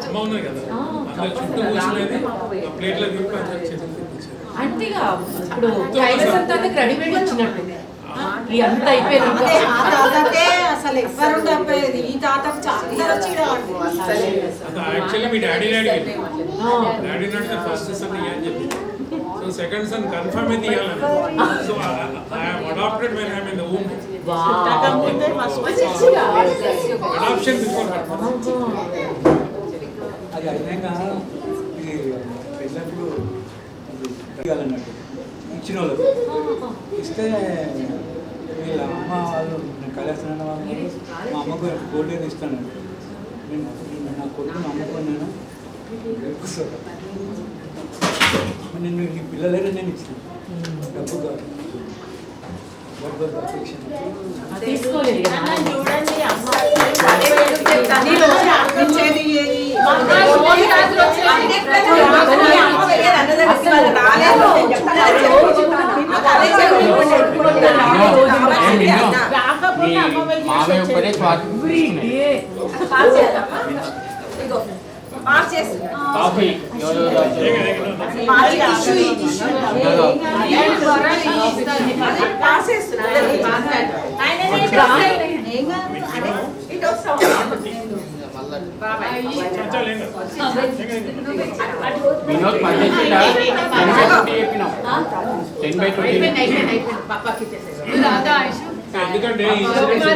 అమ్మ ఉన్నది కదా, అందరు చుట్టూ కూర్చునేది, ఆ ప్లేట్లో దింపి అందరు చేతులు తినిపించేది. అంతేగా ఇప్పుడు రెడీమేడ్ వచ్చినట్టు అంత అయిపోయింది. అసలు ఎవరు ఈ తాతకు చాలా యాక్చువల్లీ మీ డాడీని అడిగింది, డాడీని అడిగితే ఫస్ట్ సన్ అని చెప్పి, సో సెకండ్ సన్ కన్ఫర్మ్ అయితే ఇవ్వాలని, so I have adopted when I am in the womb. Adoption before అది అయినాక ఇది పెళ్ళప్పుడు ఇవ్వాలన్నట్టు ఇచ్చిన వాళ్ళకు ఇస్తే వీళ్ళ అమ్మ వాళ్ళు కళ్యాణ వాళ్ళు మా అమ్మకు గోల్డ్ ఏదో ఇస్తాను, నేను నా కొడుకుని అమ్ముకున్నాను నేను ఈ పిల్లలైనా నేను ఇచ్చాను డబ్బు కాదు తీసుకోలేదు వినోద్ ఎందుకంటే ఈ ఇన్సిడెంట్స్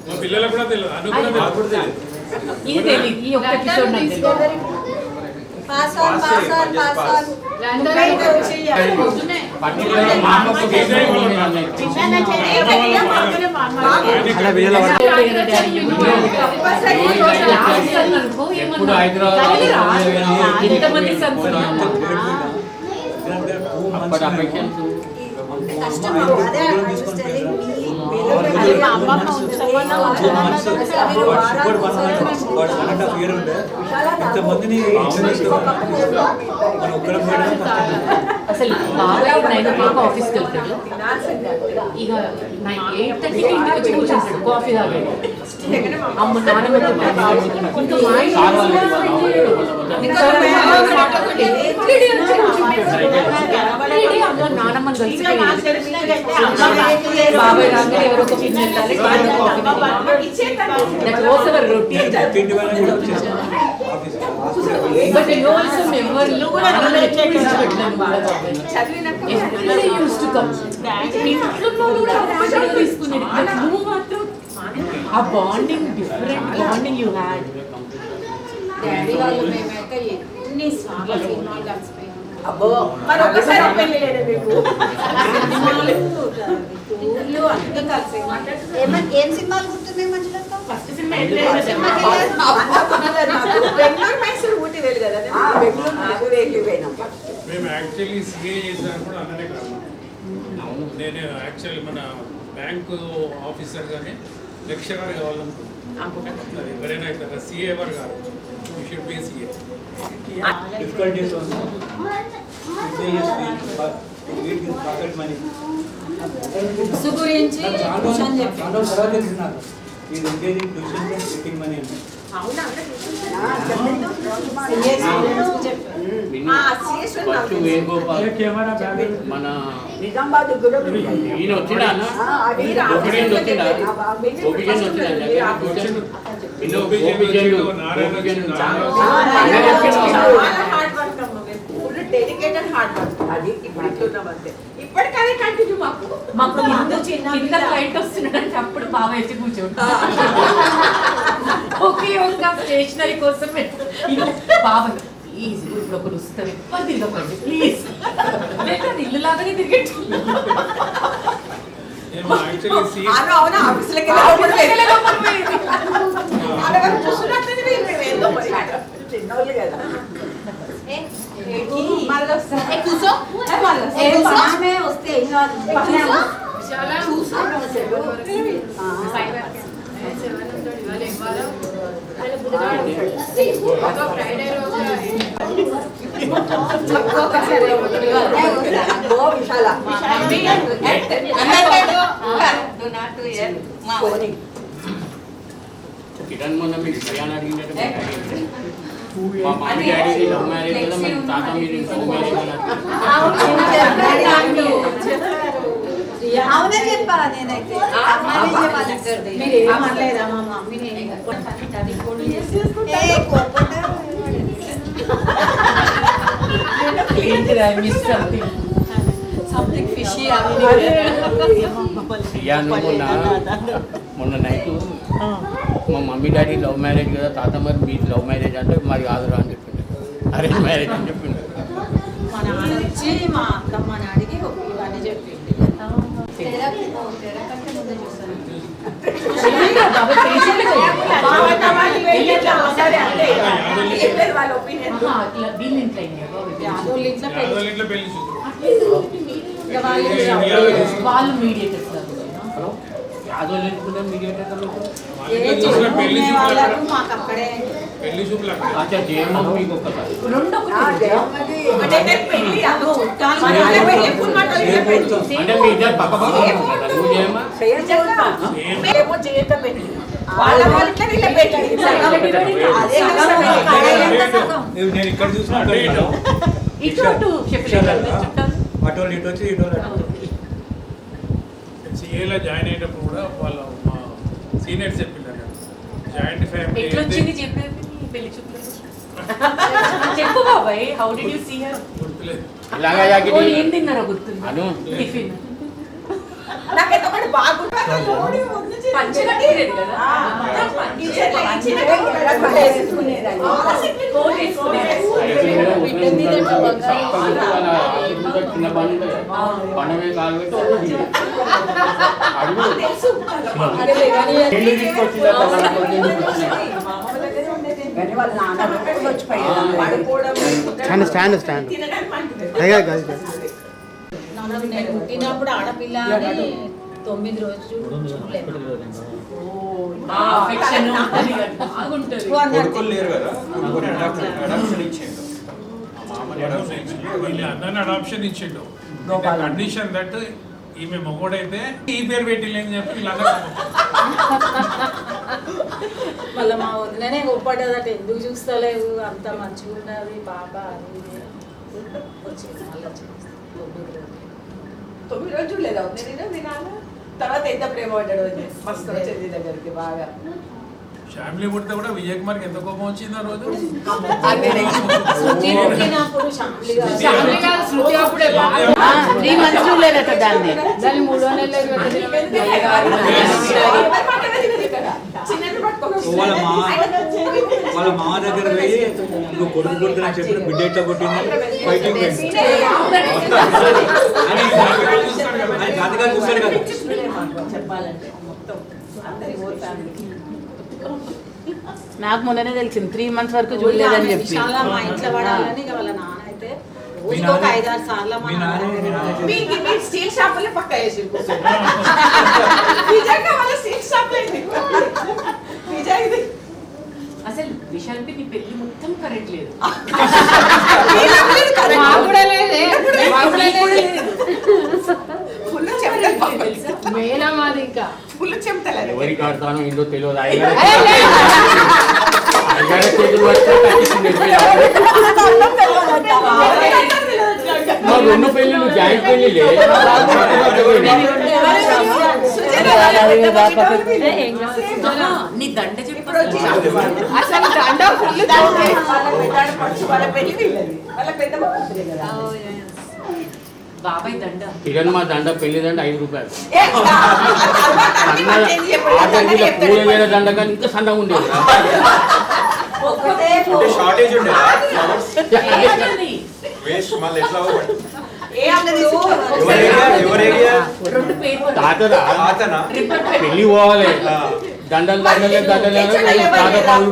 మా పిల్లలకు కూడా తెలియదు, అనుకున్నది తెలియదు. ఎప్పుడు హైదరాబాద్ ఎంతమందిని అసలు బాబాయ్ 9 o'clock ఆఫీస్కి వెళ్తాడు, ఇక 8:30కి ఇంటికి వచ్చి కూర్చుంటాడు కాఫీ తాగాడు, అమ్మ నాన్నమ్మతో ఇంకా మా ఇంట్లో నానమ్మని కలిసి బాబాయ్ రాగా ఎవరో ఒక పిన్ వెళ్ళాలి, that was hour routine. But you also remember everybody used to come. A bonding, different bonding you had. Daddy వాళ్ళు మేమైతే ఎన్ని సార్లు సినిమాలు కలిసిపోయాం. అబ్బో మరి ఒకసారి పెళ్లి లేదు మీకు. ఊర్లు అన్నీ కలిసి ఏం సినిమాలు గుర్తున్నాయి మంచిగా? ఫస్ట్ సినిమా బెంగళూరు మైసూరు ఊటీ వెళ్ళి కదా, బెంగళూరు మేము యాక్చువల్లీ సిఏ చేసాను కూడా అన్ననే కాదు. నేను యాక్చువల్లీ మన బ్యాంకు ఆఫీసర్ కానీ లెక్చరర్ కావాలనుకుంటున్నాను. ఎవరైనా ఇక్కడ సిఏ ఎవరు కాదు, you should be CA. Difficulties pocket money books గురించి చాలా తర్వాత తెలిసినారు ఇది ఉండేది ట్యూషన్ గెట్టింగ్ మనీ అంటే మన ఈయన వచ్చిండా డెడికేటెడ్ హార్డ్ వర్క్ అది ఇప్పుడు ఇట్లున్నామంటే ఇప్పటికదే కంటిన్యూ మాకు ముందు చిన్న క్లయింట్ వస్తున్నాడంటే అప్పుడు బాగా వచ్చి కూర్చోండి ఓకే ఒక స్టేషనరీ కోసం బాబా ప్లీజ్ ఇప్పుడు ఒకరు వస్తారు ఎప్పుడు తిరగకండి ప్లీజ్ లేదా ఇల్లు లాగానే తిరిగట్టు అవునా ఆఫీసులకి చిన్నోళ్ళు కదా కిరణ్ మొన్న మీరు కళ్యాణ్ అడిగినట్టు మా మమ్మీ డాడీ లవ్ మ్యారేజ్ కదా, మన తాత మీరు లవ్ అవునే చెప్పా నేనైతే I missed something. Something fishy అయ్యా నువ్వు మొన్న నైట్ మా మమ్మీ డాడీ లవ్ మ్యారేజ్ కదా తాత మరి మీది లవ్ మ్యారేజ్ అంటే మరి కాదురా అని చెప్పిండు అరేంజ్ మ్యారేజ్ అని చెప్పిండు మా నాన్న వచ్చి మా అత్తమ్మ అడిగి ఇవన్నీ చెప్పింది ఇంట్లో పెళ్లి వాళ్ళు మీడియేటర్స్ యాదవ్ ఎందుకున్నా మీడియేటర్ పెళ్లి మాకు అక్కడే పెళ్లి చూపులు అక్కడ అచ్చా జయమ్మ మీకు ఒక్కసారి అంటే మీ ఇద్దరు పక్క పక్క ఉంటున్నారా? నువ్వు జయమ్మ నేను ఇక్కడ చూసిన అటోళ్ళు ఇటు వచ్చి ఇటు సిఏలో జాయిన్ అయ్యేటప్పుడు కూడా వాళ్ళ మా సీనియర్స్ చెప్పింటారు జాయింట్ ఫ్యామిలీ ఎట్లా వచ్చింది చెప్పేది పెళ్లి చూపులు చెప్పు బాబాయ్ how did you see her గుర్తులేదు ఇలాగా జాకెట్ ఏం తిన్నారో గుర్తుంది అను టిఫిన్ చిన్న పండమే కాలు పెట్టి స్టాండ్ స్టాండ్ నేను పుట్టినప్పుడు ఆడపిల్ల అని 9 రోజులు కొడుకులు లేరు కదా అడాప్షన్ ఇచ్చేయండి వీళ్ళ అన్నని అడాప్షన్ ఇచ్చిండు కండిషన్ దట్ ఈమె మొగోడైతే ఈ పేరు పెట్టిలేని చెప్పి వీళ్ళందరూ మళ్ళీ మా వదిలనే ఒప్పడదట ఎందుకు చూస్తలేవు అంత మంచిగా ఉన్నది పాప అది వచ్చింది మళ్ళీ 9 రోజులు లేదా నేను వినాలి తర్వాత ఎంత ప్రేమ పడ్డాడు మస్తు వచ్చేది దగ్గరికి బాగా ఫ్యామిలీ పుడితే కూడా విజయ్ కుమార్కి ఎంత కోపం వచ్చింది ఆ రోజు శృతి పుట్టినప్పుడు శృతి అప్పుడే 3 months లేదట దాన్ని 3 నెలలు వాళ్ళ మామ దగ్గర పోయి నువ్వు కొడుకు కొడుతున్నా చెప్పి బిడ్డ ఎట్లా కొట్టింది ఫైటింగ్ జాతకాలు చూస్తాడు కదా చెప్పాలంటే మొత్తం అందరి ఓ ఫ్యామిలీ నాకు మొన్ననే తెలిసింది 3 months వరకు చూడలేదని చెప్పి మా ఇంట్లో వాడాలని ఇక వాళ్ళ నాన్న అయితే రోజుకు ఒక 5-6 సార్లు మా నాన్న స్టీల్ షాపులే పక్క వేసి నిజంగా వాళ్ళ స్టీల్ షాప్ నిజంగా అసలు విశాల్పి నీ పెళ్లి మొత్తం కరెక్ట్ లేదు ఎవరికి ఆడతానో ఏంటో తెలియదు అయ్యారే చేతులు వస్తే మా 2 పెళ్ళిళ్ళు జాయింట్ పెళ్ళిలే నీ దండ చెప్పి అసలు దండ వాళ్ళ పెళ్లి వాళ్ళ పెద్ద బాబాయ్ దండ కిరణ్ మా దండ పెళ్లి దండ 5 రూపాయలు పూల మీద దండ కానీ ఇంకా సన్నగా ఉండేది షార్టేజ్ ఉండే వేస్ట్ మళ్ళీ ఎట్లా తాతనా పెళ్లి పోవాలి దండలు దండలే దండలే తాత పాలు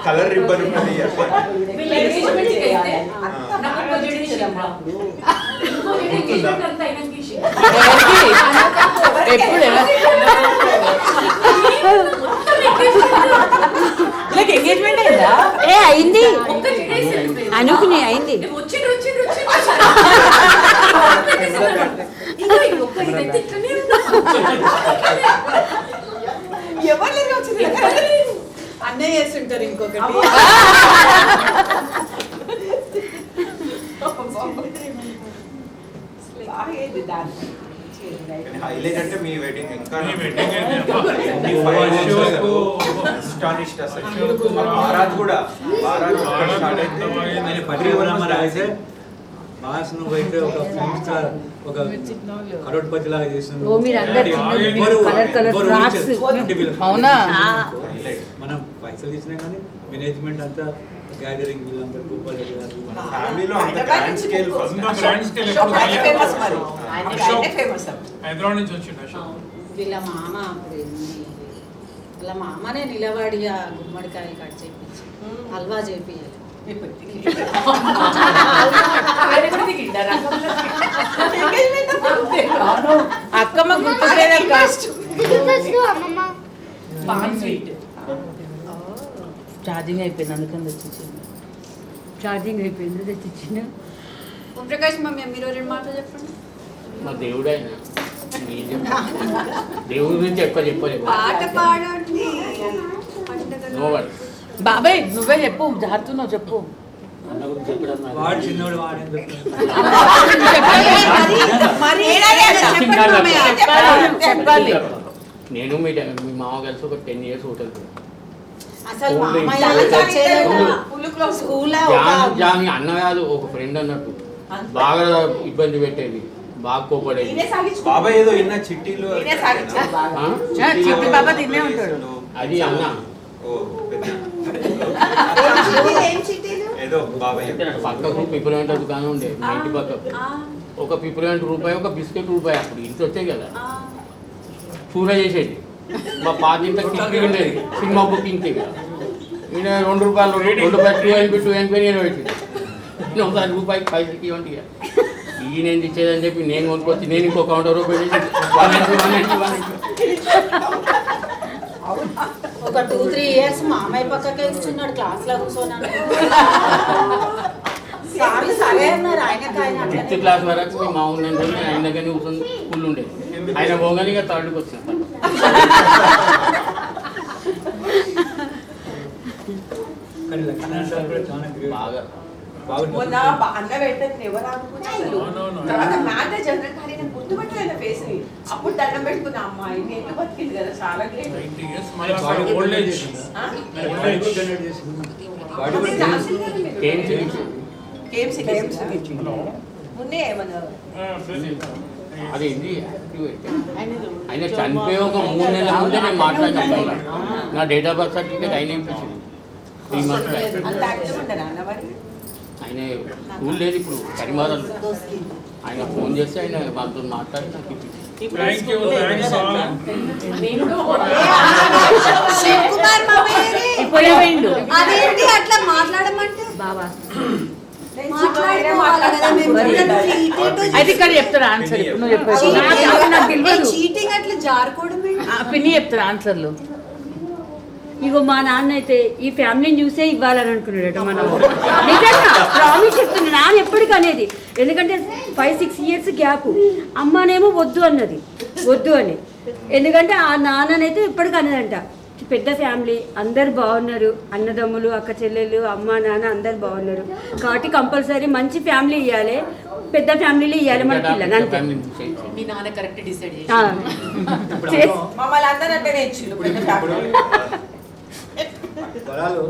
కలర్ రిబ్బన్ ఉంటుంది ఎంగేజ్మెంట్ అయిందా అయింది అనుకుని అయింది అన్నయ్య చేస్తుంటారు ఇంకొకటి హైలైట్ అంటే మీ వెడ్డింగ్ ఇంకా మీ wedding అయితే అస్టానిష్డ్ అసలు బారాత్ కూడా బారాత్ స్టార్ట్ అయితే పర్యావరణ అయితే బాస్ నువ్వు అయితే ఒక ఫిల్మ్ స్టార్ ఒక కరోడ్పతి లాగా చేస్తున్నావు. ఓ మీరు అందరు కలర్ కలర్ ఫ్రాక్స్ అవునా? మనం పైసలు ఇచ్చినా కానీ మేనేజ్మెంట్ అంతా గ్యాదరింగ్ వీళ్ళందరూ గోపాల్ రెడ్డి గారు ఫ్యామిలీలో అంత గ్రాండ్ స్కేల్ హైదరాబాద్ నుంచి వచ్చిండు అశోక్. వీళ్ళ మామ అప్పుడు ఎన్ని వీళ్ళ మామనే నిలబడి ఆ గుమ్మడికాయలు కట్ చేయించి హల్వా చేపియాలి. అక్కమ్మ గుర్తులేదక్క. ఛార్జింగ్ అయిపోయింది అందుకని తెచ్చిచ్చింది. ఛార్జింగ్ అయిపోయింది తెచ్చిచ్చిన. ప్రకాష్ మమ్మీ మీరు 2 మాటలు చెప్పండి. మా దేవుడు ఆయన దేవుడి గురించి ఎక్కువ చెప్పలేదు. పాట పాడండి. బాబాయ్ నువ్వే చెప్పు, జారుతున్నావు చెప్పు. అన్న గురించి చెప్పడం నాకు వాడు చిన్నోడు వాడేం చెప్పాలి. నేను మీ మామ కలిసి ఒక 10 years హోటల్ జాని అన్న కాదు, ఒక ఫ్రెండ్ అన్నట్టు. బాగా ఇబ్బంది పెట్టేది, బాగా కోపడేది. బాబాయ్ ఏదో విన్న చిట్టీలు చిట్టి బాబా తినే ఉంటాడు. అది అన్న ఏదో బాబాయ్ పక్కకు పిప్పులంట దుకాణం ఉండే మా ఇంటి పక్కకు. ఒక పిప్పులంట రూపాయి, ఒక బిస్కెట్ రూపాయి. అప్పుడు ఇంటి వచ్చాయి కదా, కూర చేసేది. మా పాత ఇంత టికెట్ ఉండేది, సినిమా బుకింగ్ టికెట్. ఈయన 2 రూపాయలు 2 రూపాయలు 2 NP నేను పెట్టింది. నేను ఒకసారి రూపాయికి 5 ఇవ్వండి. ఈయన ఏం ఇచ్చేదని చెప్పి నేను కొనుక్కొచ్చి నేను ఇంకో కౌంటర్ రూపాయలు ఒక 2-3 years మా అమ్మాయి పక్కకే కూర్చున్నాడు, క్లాస్ లో కూర్చోన్నాడు. సరే అన్నారు ఆయనకు. ఆయన 5th క్లాస్ వరకు మా ఉండే ఆయన దగ్గర కూర్చొని స్కూల్ ఉండేది. ఆయన పోగానే ఇక 3rd వచ్చిన బాగా అన్న పెట్టింది ఎవరు అనుకున్నారు. తర్వాత మ్యారేజ్ అన్న కానీ నేను గుర్తుపట్టలేదు ఫేస్ ని. అప్పుడు దండం పెట్టుకున్నా అమ్మాయి నేను బతికింది కదా చాలా గ్రేట్. ముందే ఏమన్నారు అది ఆయన చనిపోయి ఒక 3 నెలల ముందే నేను మాట్లాడాను. నా డేట్ ఆఫ్ బర్త్ సర్టిఫికేట్ ఆయన ఇప్పించింది 3 months బ్యాక్. ఆయన స్కూల్ లేదు ఇప్పుడు కరిమాదలు. ఆయన ఫోన్ చేస్తే ఆయన వాళ్ళతో మాట్లాడి నాకు ఇప్పించింది. అదేంటి అట్లా మాట్లాడమంటే బాబా అది ఇక్కడ చెప్తాడు ఆన్సర్. చీటింగ్ అట్లా జారుకోవడం పిన్ని చెప్తాడు ఆన్సర్లు. ఇగో మా నాన్న అయితే ఈ ఫ్యామిలీని చూసే ఇవ్వాలని అనుకున్నాడట. మనం నిజంగా ప్రామిస్ చెప్తున్నా, నాన్న ఎప్పటికీ అనేది. ఎందుకంటే 5-6 years గ్యాప్. అమ్మనేమో వద్దు అన్నది, వద్దు అని. ఎందుకంటే ఆ నాన్ననైతే ఎప్పటికీ అనేదంట. పెద్ద ఫ్యామిలీ, అందరు బాగున్నారు, అన్నదమ్ములు, అక్క చెల్లెళ్ళు, అమ్మ నాన్న అందరు బాగున్నారు కాబట్టి కంపల్సరీ మంచి ఫ్యామిలీ ఇవ్వాలి, పెద్ద ఫ్యామిలీలో ఇవ్వాలి మన పిల్లలు. అంతే. మీ నాన్న కరెక్ట్ డిసైడ్ మమ్మల్ని అందరూ అంటేనే ఇచ్చిండు వరాలు.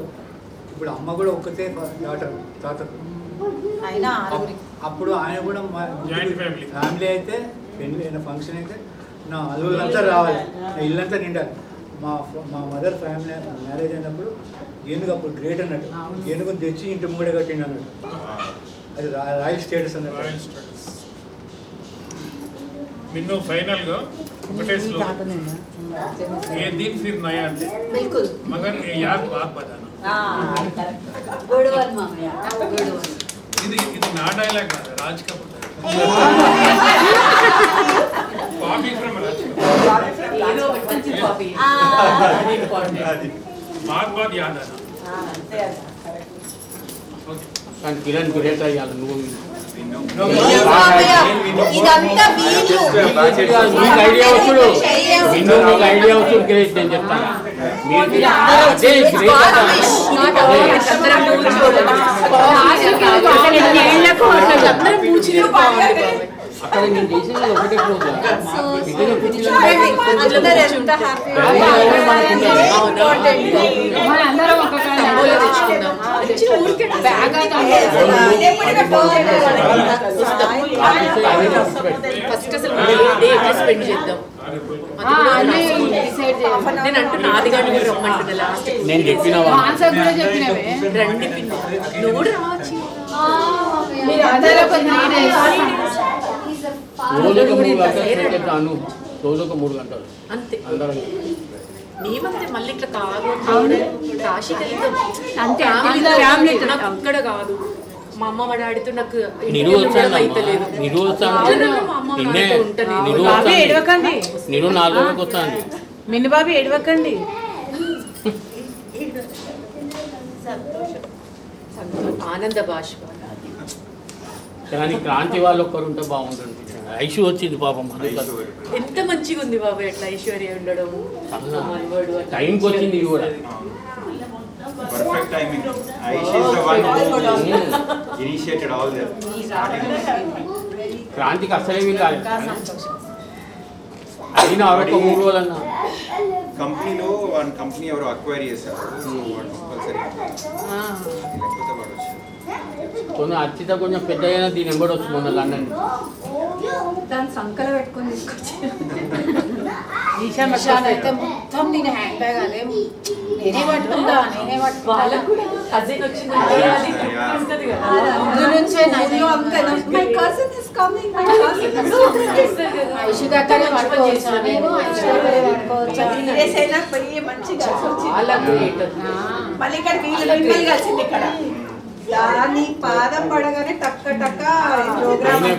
ఇప్పుడు అమ్మ కూడా ఒక్కతే డాటర్ తాతకు. అప్పుడు ఆయన కూడా ఫ్యామిలీ అయితే పెళ్ళి అయిన ఫంక్షన్ అయితే నా అల్లుళ్ళంతా రావాలి, నా ఇల్లంతా నిండాలి. మా మదర్ ఫ్యామిలీ మ్యారేజ్ అయినప్పుడు ఏనుగు అప్పుడు గ్రేట్ అన్నట్టు, ఏనుగుని తెచ్చి ఇంటి ముంగడే కట్టిండు అన్నట్టు. అది రాయల్ స్టేటస్ అన్నట్టు. నిన్ను ఫైనల్ గా ఒకటే స్లోగన్ ये दिन फिर नया दिन बिल्कुल मगर ये याद बात बताना गुड वन मामया गुड वन ఇది నా డైలాగ్ కాదు Raj Kapoor copy from Raj Kapoor hero మంచి కాపీ వెరీ ఇంపార్టెంట్ బాత్ బాత్ యాద్ ఆనా అంతే కరెక్ట్ ఓకే కానీ కిరణ్ గ్రేట్ అయ్యాలి. నువ్వు ఇదంతా వీళ్ళు మీకు ఐడియా వచ్చుడు, మీకు ఐడియా వచ్చుడు గ్రేట్ నేను చెప్తాను. మీరు కూర్చుని బాగుంది అక్కడ నేను చేసేది ఒకటే ప్రోగ్రామ్ మనందరం ఒక తెచ్చుకుందాం ఫస్ట్ అసలు డే ఎట్లా స్పెండ్ చేద్దాం నేను అంటున్నా నాది కానీ మీరు రమ్మంటుంది లాస్ట్ నేను చెప్పిన రండి పిల్ల నువ్వు కూడా రావచ్చు రోజుకు 3 గంటలు పెట్టాను రోజుకు 3 గంటలు అంతే అందరం మేమంతే మళ్ళీ ఇట్లా కాదు కాశీకి వెళ్తాం అంతే ఫ్యామిలీ నాకు అక్కడ కాదు మా అమ్మ మా డాడీతో నాకు అయితలేదు నేను 4 రోజులకు వస్తాను మిన్ను బాబు ఏడవకండి ఆనంద బాష్ప కానీ క్రాంతి వాళ్ళు ఒక్కరు ఉంటే బాగుంటుంది ఐషు వచ్చింది పాపం ఎంత మంచిగా ఉంది బాబు ఎట్లా ఐశ్వర్య ఉండడం టైంకి వచ్చింది ఇది కూడా Perfect timing. Aishi is the one who initiated all that. క్రాంతికి అసలే వీలు కాదు అయినా ఒక 3 రోజులన్నా కంపెనీలో వన్ కంపెనీ ఎవరు అక్వైర్ చేశారు వాడు కంపల్సరీ లేకపోతే వాడు వచ్చారు కొంచెం అర్చిత కొంచెం పెద్ద అయినా దీని ఎంబడి వచ్చి మొన్న లండన్ దాని సంకల పెట్టుకొని తీసుకొచ్చి ఈశాన్ అయితే మొత్తం నేను హ్యాండ్ బ్యాగ్ అదే నేనే పట్టుకుంటా వాళ్ళకు కూడా కజిన్ వచ్చిందంటే అది ఉంటుంది కదా ముందు నుంచే my cousin is coming my cousin Aishu దగ్గరే పట్టుకోవచ్చు నేను ఐషు దగ్గరే పట్టుకోవచ్చు ఏసైనా పోయి మంచిగా చాలా గ్రేట్ మళ్ళీ ఇక్కడ వీళ్ళు కలిసింది ఇక్కడ దాని పాదం పడగానే టక్క టక్క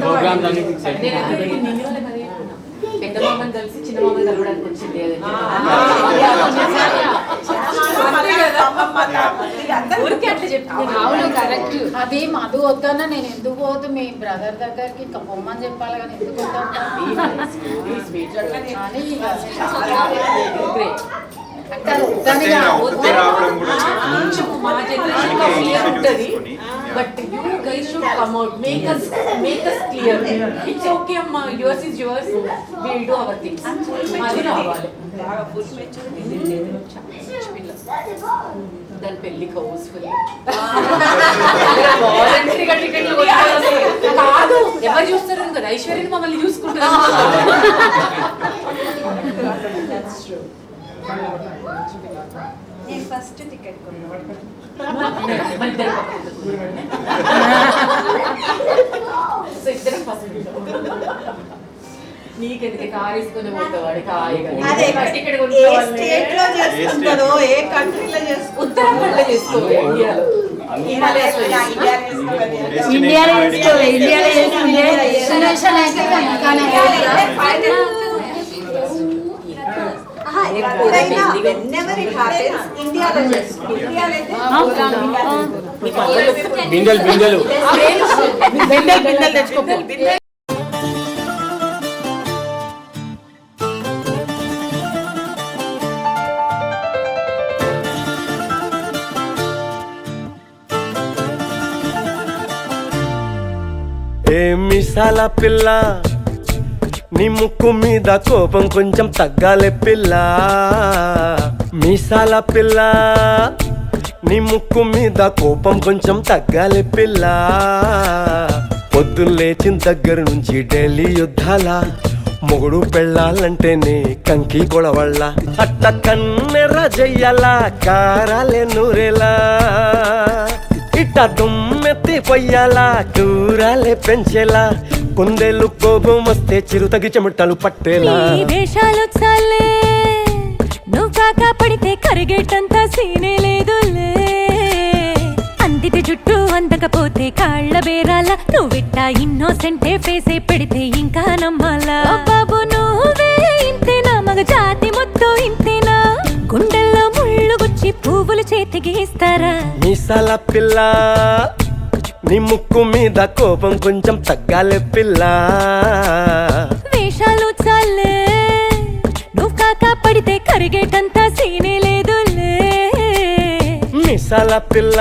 ప్రోగ్రామ్స్ అన్ని ఫిక్స్ పెద్ద మామని కలిసి చిన్న మామని కలవడానికి వచ్చింది ఊరికి అట్లా చెప్తాను అవును కరెక్ట్ అది మధు వద్దన్నా నేను ఎందుకు పోతు మీ బ్రదర్ దగ్గరికి ఇంకా పొమ్మని చెప్పాలి కానీ ఎందుకు మా జనరేషన్ ఉంటుంది but you guys should come out make us clear it's okay అమ్మా yours is yours will do our things అది రావాలి దాని పెళ్లికి హౌస్ఫుల్ వాలంటరీగా టికెట్లు కాదు ఎవరు చూస్తారు కదా ఐశ్వర్యని మమ్మల్ని చూసుకుంటారు నేను ఫస్ట్ టికెట్ కొన్నాను నీకెందుకు కార్ తీసుకుని పోతావాడు ఉత్తరాఖండ్ చేసుకోవాలి ఇండియాలో చేసుకుంటే బిందెలు బిందెలు తెచ్చుకో ఏ మిసాల పిల్ల నీ ముక్కు మీద కోపం కొంచెం తగ్గాలే పిల్ల మీసాల పిల్ల నీ ముక్కు మీద కోపం కొంచెం తగ్గాలే పిల్ల పొద్దున్న లేచిన దగ్గర నుంచి ఢిల్లీ యుద్ధాల మొగుడు పెళ్ళాలంటేనే కంకి గొడవళ్ళ అట్ట కన్నెర్ర చెయ్యాలా కారాలే నూరేలా ఇట్ట దుమ్మెత్తి పొయ్యాలా కూరాలే పెంచేలా కొందేళ్ళు కోపం వస్తే చిరుతగి చెమటలు పట్టేలా వేషాలు చాలే నువ్వు కాక పడితే కరిగేటంత సీనే లేదులే అందిటి జుట్టు అందకపోతే కాళ్ళ బేరాల నువ్విట్ట ఇన్నోసెంటే ఫేసే పెడితే ఇంకా నమ్మాలా బాబు నువ్వే ఇంతేనా మగ జాతి మొత్తం ఇంతేనా గుండెల్లో ముళ్ళు గుచ్చి పువ్వులు చేతికి ఇస్తారా మీసాల పిల్ల నీ ముక్కు మీద కోపం కొంచెం తగ్గాలే పిల్ల వేషాలు చాలే నువ్వు కాక పడితే కరిగేటంత సీనే లేదులే మీసాల పిల్ల